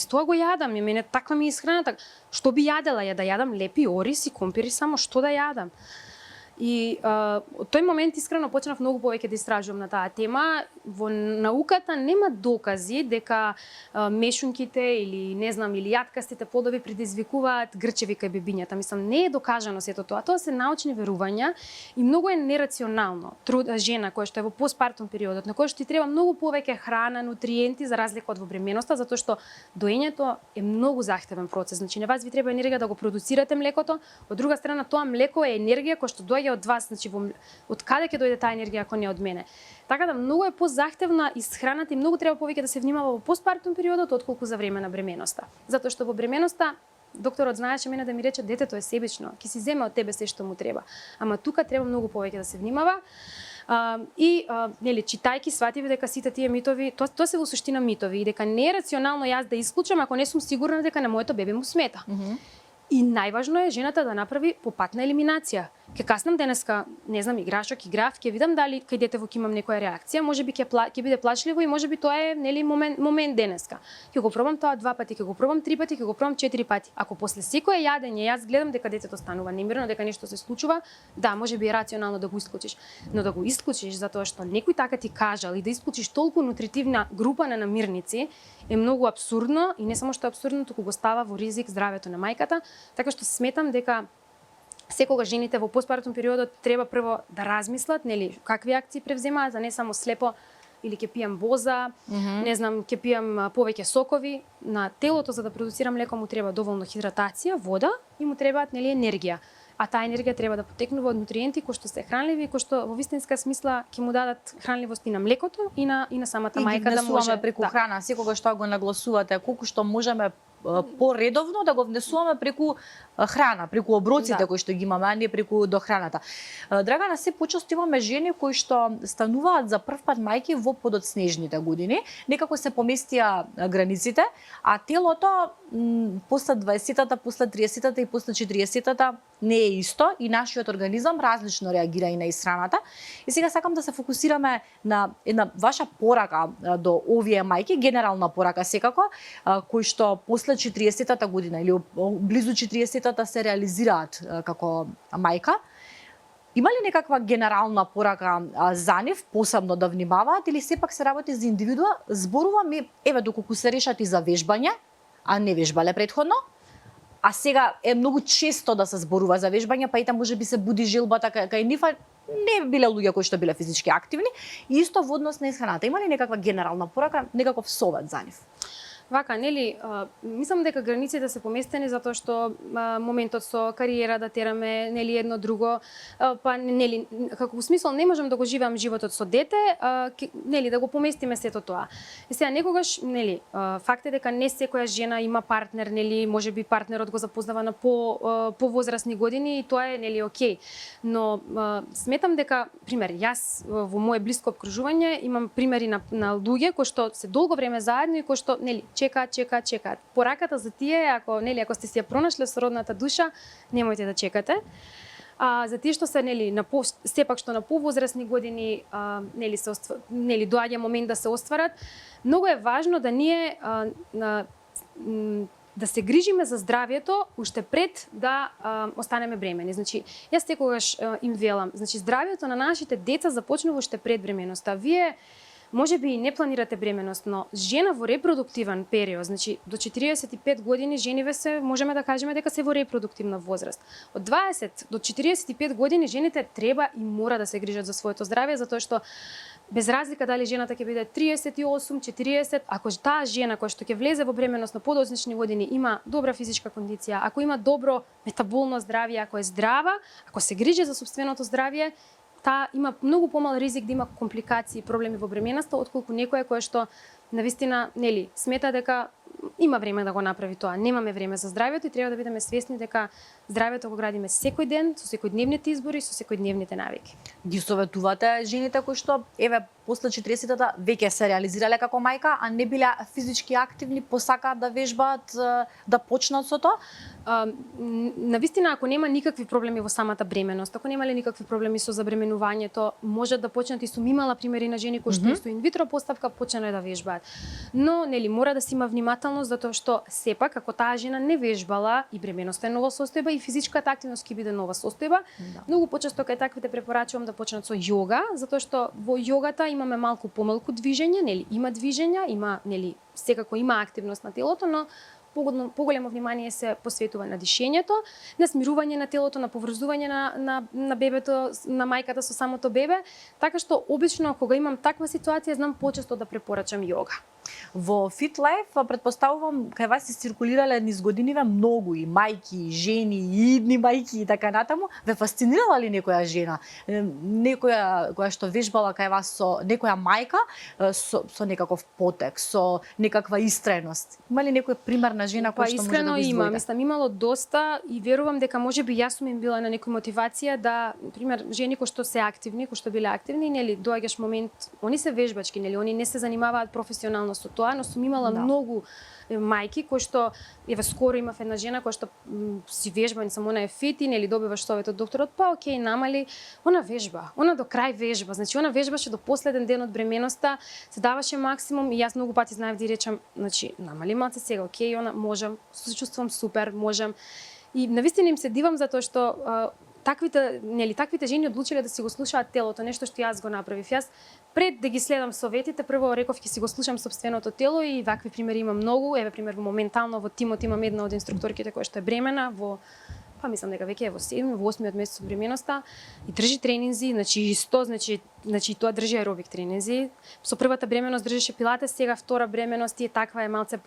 тоа го јадам, мене таква ми е исхраната. Што би јадела? Ја да јадам лепи ориз и компири само, што да јадам? И од тој момент искрено почнав многу повеќе да истражувам на таа тема. Во науката нема докази дека мешунките или не знам или јаткастите плодови предизвикуваат грчеви кај бебињата. Мислам, не е докажано сето тоа. Тоа се научни верувања и многу е нерационално. Жена која што е во постпартум периодот, на која што ти треба многу повеќе храна, нутриенти за разлика од во бременоста, затоа што доењето е многу захтевен процес. Значи на вас ви треба енергија да го продуцирате млекото, од друга страна тоа млеко е енергија која што доаѓа од вас, значи од каде ќе дојде таа енергија ако не од мене. Така да многу е позахтевна исхраната и многу треба повеќе да се внимава во постпартум периодот отколку за време на бременоста. Затоа што во бременоста докторот знаеше мене да ми рече детето е себично, ќе си земе од тебе се што му треба. Ама тука треба многу повеќе да се внимава. Нели читајки сватив дека сите тие митови, тоа се во суштина митови и дека не е рационално јас да исклучам ако не сум сигурна дека на моето бебе му смета. И најважно е жената да направи попатна елиминација. Ке каснам денеска, не знам, играшок, играв, ќе видам дали кај детево ќе имам некоја реакција, можеби ќе биде плачливо и можеби тоа е нели момент денеска. Ќе го пробам тоа 2 пати, ќе го пробам 3 пати, ќе го пробам 4 пати. Ако после секое јадење јас гледам дека детето станува немирно, дека нешто се случува, да, можеби е рационално да го исклучиш, но да го исклучиш затоа што некој така ти кажал и да исклучиш толку нутритивна група на намирници е многу апсурдно и не само што е апсурдно, туку го става во ризик здравето на мајката, така што сметам дека секогаш жените во постпартум периодот треба прво да размислат, нели, какви акции превземаат, а не само слепо или ќе пијам боза, не знам, ќе пијам повеќе сокови. На телото за да продуцира млеко му треба доволно хидратација, вода и му требаат нели енергија. А таа енергија треба да потекнува од нутриенти кои што се хранливи, кои што во вистинска смисла ќе му дадат хранливост и на млекото и на самата мајка да може преку храна, секогаш тоа го нагласувате, колку што можеме поредовно да го внесуваме преку храна, преку оброците кои што ги имаме, а не преку дохраната. Драгана, се почесто имаме жени кои што стануваат за прв пат мајки во подоцнежните години, некако се поместија границите, а телото после 20-та, после 30-та и после 40-та не е исто и нашиот организам различно реагира и на исхраната. И сега сакам да се фокусираме на една ваша порака до овие мајки, генерална порака секако, кои што после 40-та година или близу 40-та се реализираат како мајка. Има ли некаква генерална порака за нив, посебно да внимаваат или сепак се работи за индивидуа? Зборуваме, еве, доколку се решат и за вежбање, а не вежбале предходно, а сега е многу често да се зборува за вежбање, па и там можеби се буди желбата кај нив, не биле луѓе кои што биле физички активни, и исто во однос на исхраната. Има ли некаква генерална порака, некаков совет за нив? Вака, нели, мислам дека границите се поместени затоа што моментот со кариера да тераме, нели, едно друго, па нели, како смисол не можам да го живеам животот со дете, нели, да го поместиме сето тоа. И сега некогаш, нели, факт е дека не секоја жена има партнер, нели, можеби партнерот го запознава на повозрасни години и тоа е, нели, окей. Но сметам дека, пример, јас во мое блиско обкружување имам примери на луѓе кои што се долго време заедно и кои што, нели, чекаат. Пораката за тие, ако сте си ја пронашле сродната душа, немојте да чекате. за тие што се сепак што на повозрасни години доаѓа момент да се остварат, многу е важно да ние да се грижиме за здравјето уште пред да останеме бремени. Значи, јас секогаш им велам, значи здравјето на нашите деца започнува уште пред бременоста. Вие може би и не планирате бременост, но жена во репродуктивен период, значи до 45 години жениве се, можеме да кажеме дека се во репродуктивна возраст. Од 20 до 45 години жените треба и мора да се грижат за своето здравје, затоа што без разлика дали жената ќе биде 38, 40, ако таа жена која што ќе влезе во бременост на подоцнични години има добра физичка кондиција, ако има добро метаболно здравје, ако е здрава, ако се грижи за сопственото здравје, таа има многу помал ризик да има компликации и проблеми во бременоста, отколку некоја која што навистина смета дека има време да го направи тоа. Немаме време за здравјето и треба да бидеме свесни дека здравјето го градиме секој ден, со секојдневните избори, со секојдневните навики. Ги советувате жените кои што после 40-та веќе се реализирале како мајка, а не биле физички активни, посакаат да вежбаат, да почнат со тоа? Навистина, ако нема никакви проблеми во самата бременост, ако немале никакви проблеми со забременувањето, можат да почнат и сум имала примери на жени кои што со инвитро постапка почнале да вежбаат. Но мора да се има внимателност затоа што сепак ако таа жена не вежбала и бременоста е нова состојба и физичката активност ќе биде нова состојба, многу почесто кај таквите препорачувам да почнат со јога, затоа што во јогата имаме малку помалку движење, има движења, има секако има активност на телото, но поголемо внимание се посветува на дишењето, на смирување на телото, на поврзување на бебето, на мајката со самото бебе, така што обично кога имам таква ситуација знам почесто да препорачам јога. Во Fit Life предпоставувам кај вас се циркулирале низ годиниве многу и мајки, и жени, и идни мајки и така натаму. Ве фасцинирала ли некоја жена, некоја која што вежбала кај вас со некоја мајка со некаков потек, со некаква истреност? Има ли некој пример на жена која што може да го издвоите? Мислам, имало доста и верувам дека можеби јас сум им била на некоја мотивација да, пример, жени кои што се активни, кои што биле активни, доаѓаш момент, они се вежбачки, они не се занимаваат професионално со тоа, но сум имала многу мајки кои што скоро имав една жена која што си вежба, не само она е фит и добиваш совет од докторот, па окей, намали, она вежба, она до крај вежба, значи она вежбаше до последен ден од бременоста, се даваше максимум и јас многу пати знаев да речам, значи намали малце сега, окей, она можам, се чувствувам супер, можам. И навистина им се дивам затоа што таквите жени одлучиле да си го слушаат телото, нешто што јас го направив. Јас пред да ги следам советите, прво реков ќе си го слушам сопственото тело и вакви примери има многу. Еве пример моментално во тимот имам една од инструкторките која што е бремена мислам дека веќе е во 7, во 8 месец од бременоста и држи тренинзи, значи тоа држи аеробик тренинзи. Со првата бременост држеше пилатес, сега втора бременост и таква е малце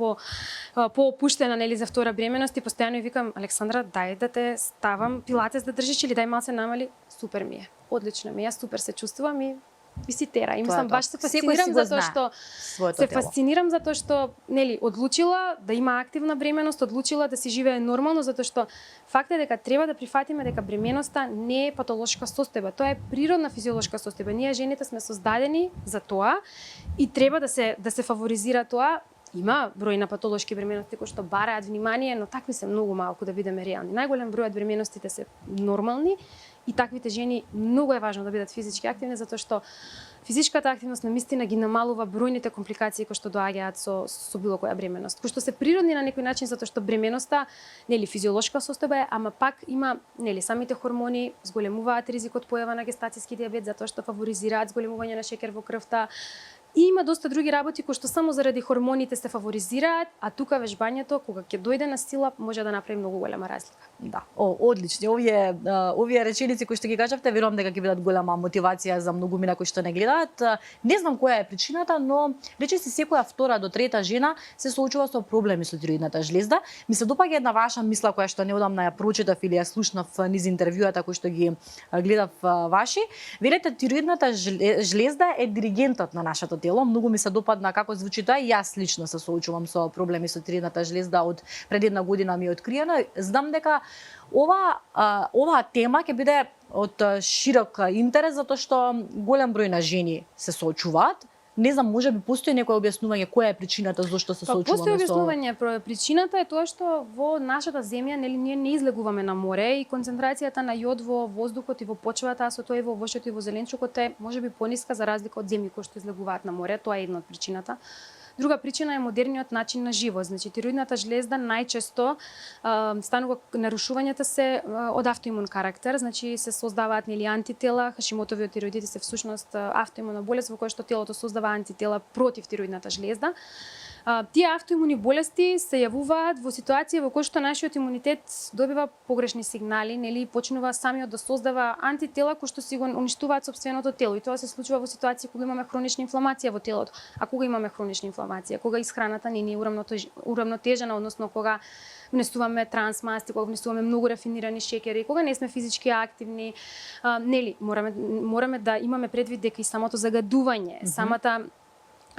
поопуштена за втора бременост и постојано викам Александра, дај да те ставам пилатес да држиш или дај малце намали, супер ми е. Одлично ми е, јас супер се чувствувам и си тера. И мислам баш се фасцинирам затоа што одлучила да има активна бременост, одлучила да си живее нормално затоа што факт е дека треба да прифатиме дека бременоста не е патолошка состојба, тоа е природна физиолошка состојба. Ние жените сме создадени за тоа и треба да се фаворизира тоа. Има број на патолошки бременности кои што бараат внимание, но такви се многу малку, да бидеме реални. Најголем број од бременностите се нормални и таквите жени многу е важно да бидат физички активни затоа што физичката активност навистина ги намалува бројните компликации кои што доаѓаат со било која бременност, кои што се природни на некој начин затоа што бременоста физиолошка состојба е, ама пак има самите хормони зголемуваат ризикот појава на гестацијски дијабет затоа што фаворизираат зголемување на шеќер во крвта. И има доста други работи кои што само заради хормоните се фаворизираат, а тука вежбањето кога ќе дојде на сила може да направи многу голема разлика. Да, одлични. Овие реченици кои што ги кажавте, верувам дека ќе бидат голема мотивација за многумина кои што не гледаат. Не знам која е причината, но речиси секоја втора до трета жена се соочува со проблеми со тироидната жлезда. Ми се допаѓа една ваша мисла која што неодамна ја прочитав или ја слушнав низ интервјуата кои што ги гледав ваши. Велете тироидната жлезда е диригентот на нашето тело. Многу ми се допадна како звучи тоа и јас лично се соочувам со проблеми со тироидната жлезда од пред една година ми е откриена. Знам дека оваа тема ќе биде од широк интерес затоа што голем број на жени се соочуваат не знам, можеби постои некое објаснување која е причината зошто се соочуваме со... Постои објаснување, причината е тоа што во нашата земја нели ние не излегуваме на море и концентрацијата на јод во воздухот и во почвата, а со тоа и во овошјот и во зеленчукот е можеби пониска за разлика од земји кои што излегуваат на море, тоа е една од причината. Друга причина е модерниот начин на живот. Значи, тироидната жлезда најчесто станува нарушувањата се од автоимун карактер, значи се создаваат нели антитела, хашимотовиот тироидит се всушност автоимуна болест во која што телото создава антитела против тироидната жлезда. Тие автоимуни болести се јавуваат во ситуација во која што нашиот имунитет добива погрешни сигнали, нели почнува самиот да создава антитела кои што си го уништуваат сопственото тело и тоа се случува во ситуација кога имаме хронична инфламација во телото. А кога имаме хронична инфламација, кога исхраната не е урамнотежена, односно кога внесуваме трансмасти, кога внесуваме многу рафинирани шеќери, кога не сме физички активни, нели мораме да имаме предвид дека и самото загадување, самата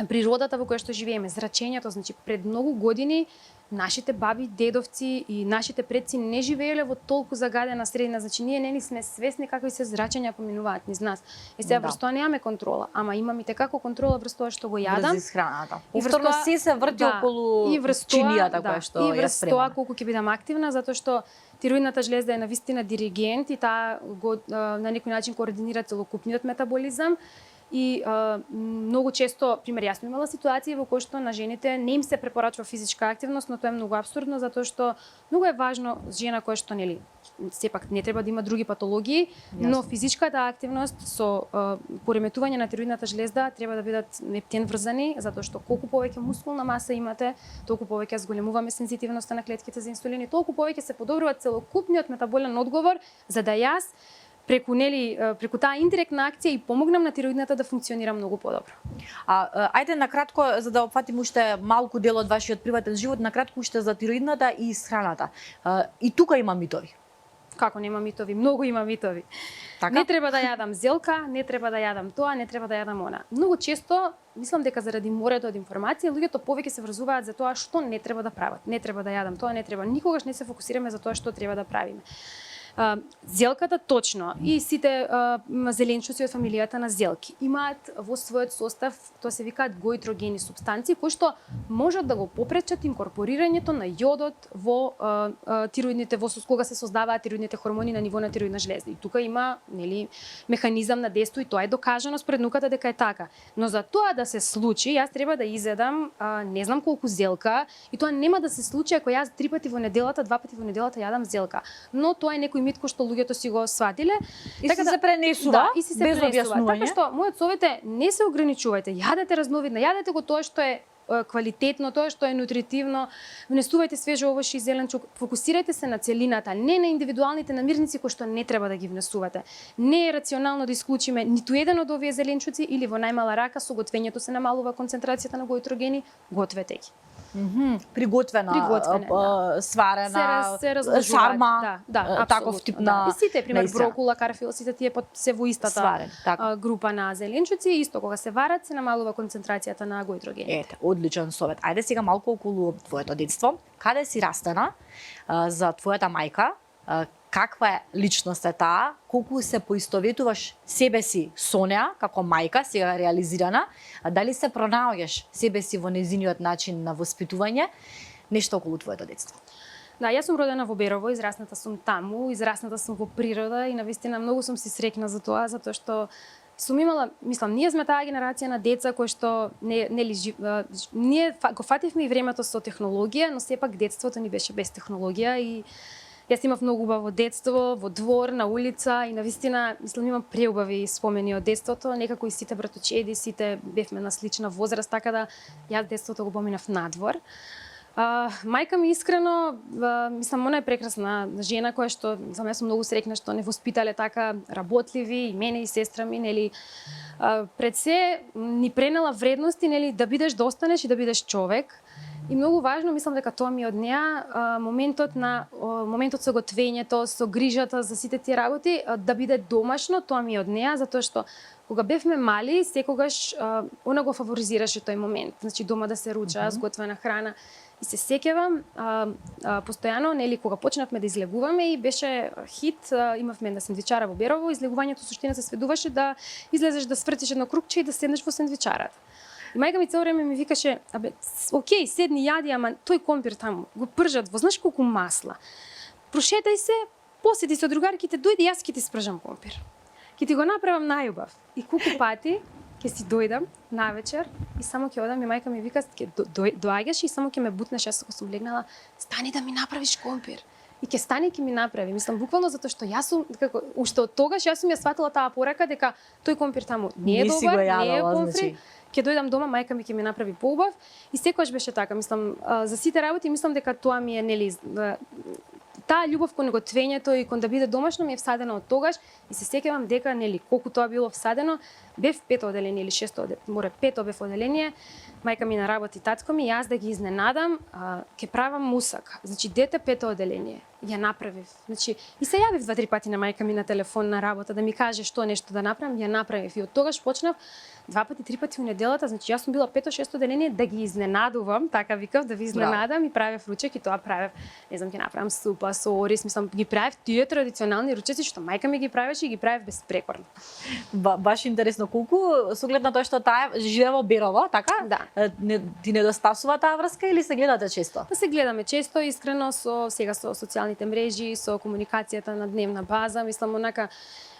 природата во која што живееме, зрачењето, значи пред многу години нашите баби, дедовци и нашите предци не живееле во толку загадена средина, значи ние не сме свесни какви се зрачења поминуваат низ нас. И сега врз тоа немаме контрола, ама имаме како контрола врз тоа што го јадам. Врз храната. Повторно се врти околу чинијата која што ја спремаме. И врз тоа колку ќе бидам активна, затоа што тироидната жлезда е навистина диригент и таа го на некој начин координира целокупниот метаболизам. И многу често, пример, јас сум имала ситуации во кои што на жените не им се препорачува физичка активност, но тоа е многу апсурдно затоа што многу е важно жена која што нели сепак не треба да има други патологии, но физичката активност со пореметување на тироидната жлезда треба да бидат нептен врзани, затоа што колку повеќе мускулна маса имате, толку повеќе зголемуваме сензитивноста на клетките за инсулин и толку повеќе се подобрува целокупниот метаболен одговор за да јас преку таа индиректна акција и помогнам на тироидната да функционира многу подобро. Ајде накратко за да опфатиме уште малку дел од вашиот приватен живот, накратко уште за тироидната и исхраната. И тука има митови. Како нема митови? Многу има митови. Така? Не треба да јадам зелка, не треба да јадам тоа, не треба да јадам она. Многу често, мислам дека заради морето од информација, луѓето повеќе се врзуваат за тоа што не треба да прават. Не треба да јадам тоа, не треба. Никогаш не се фокусираме за тоа што треба да правиме. Зелката точно и сите зеленчуци од фамилијата на зелки имаат во својот состав, тоа се викаат гоитрогени супстанции кои што можат да го попречат инкорпорирањето на јодот во тироидните кога се создаваат тироидните хормони на ниво на тироидна жлезда. И тука има нели механизам на дејство и тоа е докажано спред науката дека е така. Но за тоа да се случи, јас треба да изедам не знам колку зелка и тоа нема да се случи ако јас 3 пати во неделата, 2 пати во неделата јадам зелка. Но тоа е некој мит кој што луѓето си го сватиле. И така се пренесува, и си се без пренесува. објаснување. Така што мојот совет е не се ограничувајте, јадете разновидно, јадете го тоа што е квалитетно, тоа што е нутритивно, внесувајте свежо овошје и зеленчук, фокусирајте се на целината, не на индивидуалните намирници кои што не треба да ги внесувате. Не е рационално да исклучиме ниту еден од овие зеленчуци или во најмала рака со готвењето се намалува концентрацијата на гоитрогени, гответе ги. Приготвена, сварена, се разложуваат. сарма, таков тип на... И сите, пример, брокула, карфил, сите тие се во истата сварен, група на зеленчуци, исто кога се варат, се намалува концентрацијата на гоитрогени. Ете, одличен совет. Ајде сега малку околу твоето детство. Каде си растена? За твојата мајка, каква е личност е таа, колку се поистоветуваш себе си со неа, како мајка, сега реализирана, дали се пронаоѓаш себе си во незиниот начин на воспитување, нешто околу твоето детство. Да, јас сум родена во Берово, израсната сум таму, израсната сум во природа и навистина многу сум си среќна за тоа, затоа што сум имала, мислам, ние сме таа генерација на деца кои што ние го фативме и времето со технологија, но сепак детството ни беше без технологија и јас имав многу убаво детство, во двор, на улица и навистина, мислам, имам преубави спомени од детството, некако и сите братучеди, сите бевме на слична возраст, така да јас детството го поминав надвор. Мајка ми искрено, мислам, она е прекрасна жена која што, за јас сум многу среќна што не воспитале така работливи и мене и сестра ми, нели, пред се ни пренела вредности, нели, да бидеш, да останеш и да бидеш човек. И многу важно, мислам дека тоа ми од неа моментот со готвењето, со грижата за сите тие работи, да биде домашно, тоа ми од неа, затоа што кога бевме мали, секогаш она го фаворизираше тој момент. Значи дома да се руча, сготвена храна. И се сеќавам постојано, нели, кога почнавме да излегуваме и беше хит, имавме една сендвичара во Берово, излегувањето суштина се сведуваше да излезеш да свртиш едно крупче и да седнеш во сендвичарата. И мајка ми цело време ми викаше, абе, окей, седни јади, ама тој компир таму го пржат во знаеш колку масла. Прошетај се, посети со другарките, дојди јас ќе ти спржам компир. Ќе ти го направам најубав. И колку пати ќе си дојдам навечер и само ќе одам и мајка ми вика ќе доаѓаш и само ќе ме бутнеш, јас кога сум легнала, стани да ми направиш компир. И ќе стане и ќе ми направи. Мислам буквално затоа што јас сум како уште од тогаш јас сум ја сватила таа порака дека тој компир таму не е добар, не е компир. Ќе дојдам дома, мајка ми ќе ми направи поубав и секогаш беше така. Мислам за сите работи мислам дека тоа ми е нели таа љубов кон готвењето и кон да биде домашно ми е всадена од тогаш и се сеќавам дека нели колку тоа било всадено, бев пето оделение или шесто пето бев оделение. Мајка ми наработи, татко ми, јас да ги изненадам, ќе правам мусак. Значи дете пето оделение. Ја направив. Значи и се јавив 2-3 пати на мајка ми на телефон на работа да ми каже што нешто да направам, ја направив и од тогаш почнав 2 пати, 3 пати во неделата, значи јас сум била пето-шесто оделение да ги изненадувам, така викав, да ви изненадам и правев ручек и тоа правев. Не знам, ќе направам супа со ориз, мислам ги правев тие традиционални ручеци што мајка ми ги правеше и ги правев безпрекорно. Баш интересно колку со оглед на тоа што таа живее во Берово, така? Да. Ти недостасува таа врска или се гледате често? Да се гледаме често, искрено сега со социјалните мрежи, со комуникацијата на дневна база,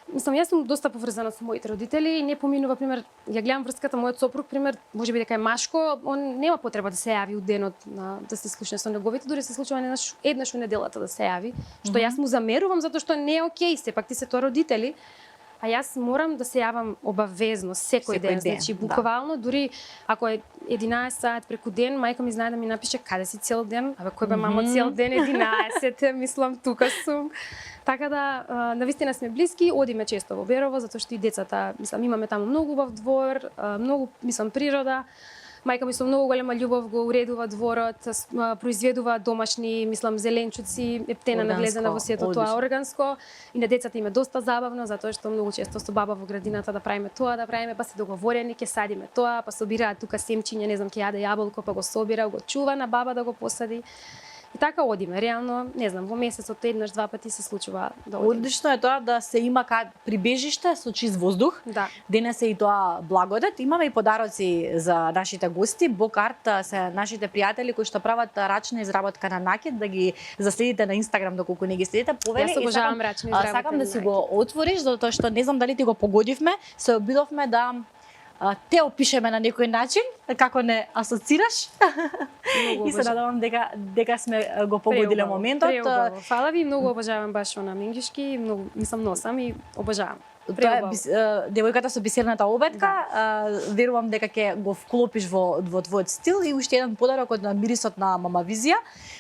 Мислам, јас сум доста поврзана со моите родители и не поминува, пример, ја гледам врската, мојот сопруг, пример, можеби дека е машко, он нема потреба да се јави у денот да се слушне со неговите, дури се случува еднаш у неделата да се јави, што јас му замерувам затоа што не е окей, сепак ти се тоа родители, а јас морам да се јавам обавезно секој ден, значи буквално дури ако е 11 сат преку ден, мајка ми знае да ми напише каде си цел ден, абе кој бе мамо цел ден 11, мислам тука сум. Така да, навистина сме блиски, одиме често во Берово, затоа што и децата, мислам, имаме таму многу убав двор, многу, мислам, природа. Мајка ми со многу голема љубов го уредува дворот, произведува домашни, мислам, зеленчуци, ептена навлезена во сето тоа органско. И на децата им е доста забавно, затоа што многу често со баба во градината да правиме тоа, да правиме, па се договорени, ќе садиме тоа, па собираат тука семчиња, не знам, ќе јаде јаболко, па го собира, го чува на баба да го посади. И така одиме, реално, не знам, во месецот еднаш, 2 пати се случува да одиме. Одлично е тоа да се има прибежиште со чист воздух. Да. Денес е и тоа благодет. Имаме и подароци за нашите гости. Бокарт се нашите пријатели кои што прават рачна изработка на накид, да ги заследите на Инстаграм доколку не ги следите. Повели, јас обожавам рачна изработка. Сакам да си го отвориш затоа што не знам дали ти го погодивме. Се обидовме да те опишеме на некој начин, како не асоцираш. И се надевам дека сме го погодиле моментот. Фала ви, многу обожавам баш на мингишки, многу мислам носам и обожавам. Тоа е девојката со бисерната обетка. Верувам дека ќе го вклопиш во твојот стил и уште еден подарок од мирисот на Мама Визија.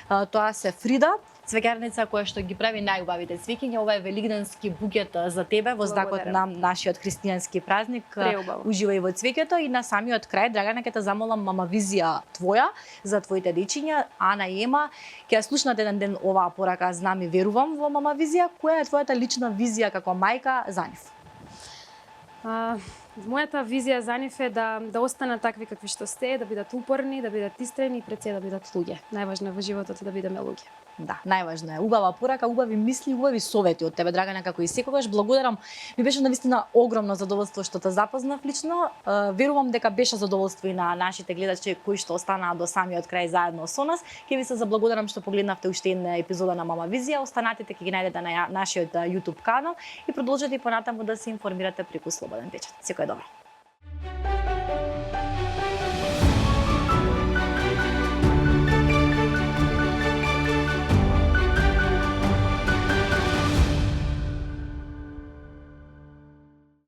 Тоа се Фрида, цвеќарница која што ги прави најубавите цвеќиња. Ова е велигденски букет за тебе во знакот на нашиот христијански празник. Уживај во цвеќето и на самиот крај Драгана ќе те замолам Мама Визија твоја за твоите дечиња, Ана и Ема. Ќе ја слушнате еден ден оваа порака, знам и верувам во Мама Визија. Која е твојата лична визија како мајка за нив? Мојата визија за нив е да останат такви какви што сте, да бидат упорни, да бидат истрени и пред се да бидат луѓе. Најважно во животот е да бидеме луѓе. Да, најважно е. Убава порака, убави мисли, убави совети од тебе, Драгана, како и секогаш. Благодарам. Ми беше навистина огромно задоволство што те запознав лично. Верувам дека беше задоволство и на нашите гледачи кои што останаа до самиот крај заедно со нас. Ќе ви се заблагодарам што погледнавте уште една епизода на Мама Визија. Останатите ќе ги најдете на нашиот YouTube канал и продолжете и понатаму да се информирате преку Слободен печат. Секој добро.